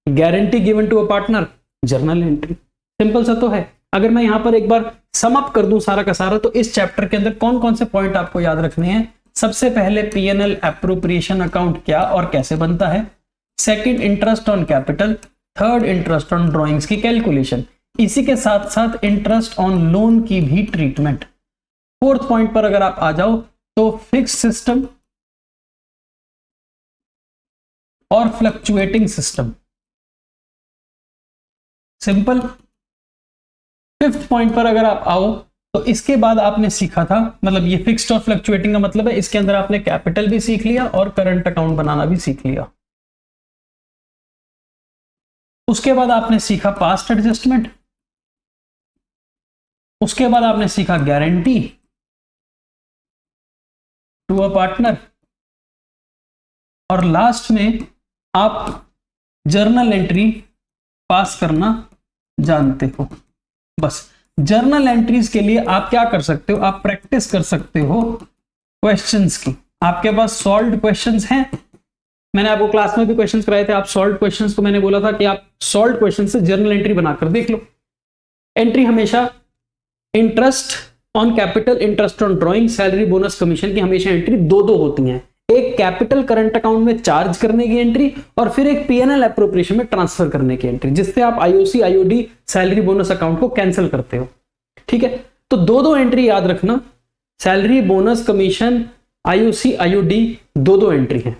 guarantee given to a partner, journal entry. Simple सा तो है। अगर मैं यहां पर एक बार sum up कर दूं सारा का सारा, तो इस चैप्टर के अंदर कौन कौन से पॉइंट आपको याद रखने हैं, सबसे पहले पीएनएल एप्रोप्रिएशन अकाउंट क्या और कैसे बनता है, second interest on capital, third interest on drawings की कैलकुलेशन, इसी के साथ साथ इंटरेस्ट ऑन लोन की भी ट्रीटमेंट। फोर्थ पॉइंट पर अगर आप आ जाओ तो फिक्स सिस्टम और fluctuating system, simple. Fifth point पर अगर आप आओ तो इसके बाद आपने सीखा था, मतलब ये फिक्स्ड और फ्लक्चुएटिंग का मतलब है इसके अंदर आपने कैपिटल भी सीख लिया और करंट अकाउंट बनाना भी सीख लिया। उसके बाद आपने सीखा पास्ट एडजस्टमेंट, उसके बाद आपने सीखा गारंटी टू अ पार्टनर, और लास्ट में आप जर्नल एंट्री पास करना जानते हो। बस जर्नल एंट्रीज के लिए आप क्या कर सकते हो, आप प्रैक्टिस कर सकते हो क्वेश्चंस की। आपके पास सॉल्व्ड क्वेश्चंस हैं, मैंने आपको क्लास में भी क्वेश्चंस कराए थे, आप सॉल्व्ड क्वेश्चंस को मैंने बोला था कि आप सॉल्व्ड क्वेश्चन से जर्नल एंट्री बनाकर देख लो। एंट्री हमेशा interest on capital, interest on drawing, salary, bonus, commission की हमेशा एंट्री दो दो होती हैं। एक कैपिटल करंट अकाउंट में चार्ज करने की एंट्री और फिर एक पीएनएल एप्रोप्रिएशन में ट्रांसफर करने की एंट्री, जिससे आप IOC, IOD, salary, bonus account को कैंसिल करते हो। ठीक है, तो दो दो एंट्री याद रखना, salary, bonus, commission, IOC, IOD, दो दो एंट्री है।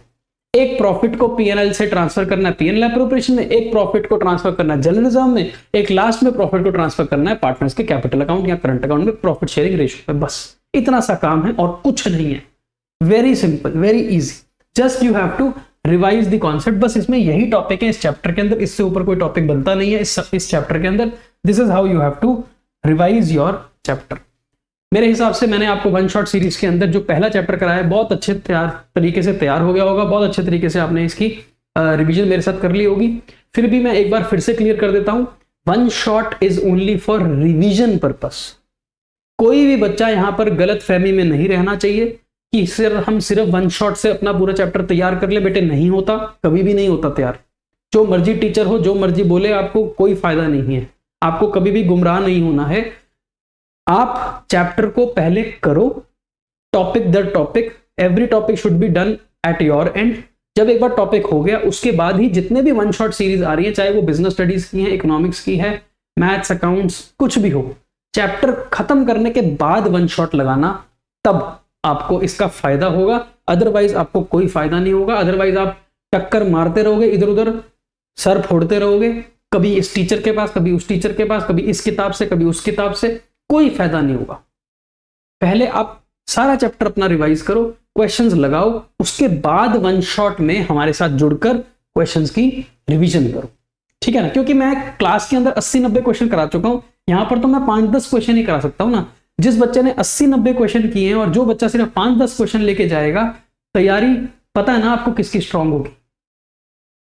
एक प्रॉफिट को पीएनएल से ट्रांसफर करना है पीएनएल एप्रोप्रिएशन में, एक प्रॉफिट को ट्रांसफर करना है जनरल रिजर्व में, एक लास्ट में प्रॉफिट को ट्रांसफर करना है पार्टनर्स के कैपिटल अकाउंट या करंट अकाउंट में प्रॉफिट शेयरिंग रेशियो में। बस इतना सा काम है और कुछ नहीं है। Very simple, very easy, just you have to revise the concept. बस इसमें यही टॉपिक है इस चैप्टर के अंदर, इससे ऊपर कोई टॉपिक बनता नहीं है इस चैप्टर के अंदर। This is how you have to revise your chapter. मेरे हिसाब से मैंने आपको वन शॉट सीरीज के अंदर जो पहला चैप्टर कराया है बहुत अच्छे तरीके से तैयार हो गया होगा, बहुत अच्छे तरीके से आपने इसकी रिवीजन मेरे साथ कर ली होगी। फिर भी मैं एक बार फिर से क्लियर कर देता हूं, one shot is only for revision purpose. कोई भी बच्चा यहां पर गलत फहमी में नहीं रहना चाहिए कि हम सिर्फ वन शॉट से अपना पूरा चैप्टर तैयार कर ले। बेटे नहीं होता, कभी भी नहीं होता तैयार। जो मर्जी टीचर हो, जो मर्जी बोले, आपको कोई फायदा नहीं है। आपको कभी भी गुमराह नहीं होना है। आप चैप्टर को पहले करो, टॉपिक दर topic, every topic should be done at your end. जब एक बार टॉपिक हो गया उसके बाद ही जितने भी वन शॉट सीरीज आ रही है, चाहे वो बिजनेस स्टडीज की है, इकोनॉमिक्स की है, मैथ्स, अकाउंट्स, कुछ भी हो, चैप्टर खत्म करने के बाद वन शॉट लगाना, तब आपको इसका फायदा होगा। अदरवाइज आपको कोई फायदा नहीं होगा। अदरवाइज आप टक्कर मारते रहोगे, इधर उधर सर फोड़ते रहोगे, कभी इस टीचर के पास, कभी उस टीचर के पास, कभी इस किताब से, कभी उस किताब से, कोई फायदा नहीं होगा। पहले आप सारा चैप्टर अपना रिवाइज करो, क्वेश्चंस लगाओ, उसके बाद वन शॉट में हमारे साथ जुड़कर क्वेश्चंस की रिवीजन करो। ठीक है ना, क्योंकि मैं क्लास के अंदर 80-90 क्वेश्चन करा चुका हूं, यहां पर तो मैं 5-10 क्वेश्चन ही करा सकता हूं ना। जिस बच्चे ने 80-90 क्वेश्चन किए हैं और जो बच्चा सिर्फ 5-10 क्वेश्चन लेके जाएगा, तैयारी पता है ना आपको किसकी स्ट्रांग होगी?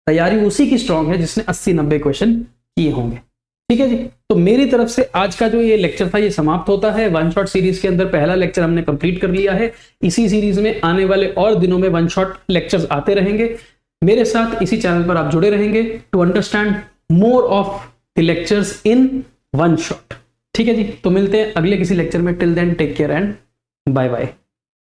तैयारी उसी की स्ट्रांग है जिसने 80-90 क्वेश्चन किए होंगे। ठीक है जी, तो मेरी तरफ से आज का जो ये लेक्चर था ये समाप्त होता है। वन शॉट सीरीज के अंदर पहला लेक्चर हमने कंप्लीट कर लिया है। इसी सीरीज में आने वाले और दिनों में वन शॉट लेक्चर्स आते रहेंगे। मेरे साथ इसी चैनल पर आप जुड़े रहेंगे to understand more of the lectures in one shot. ठीक है जी, तो मिलते हैं अगले किसी लेक्चर में। Till then take care and bye bye.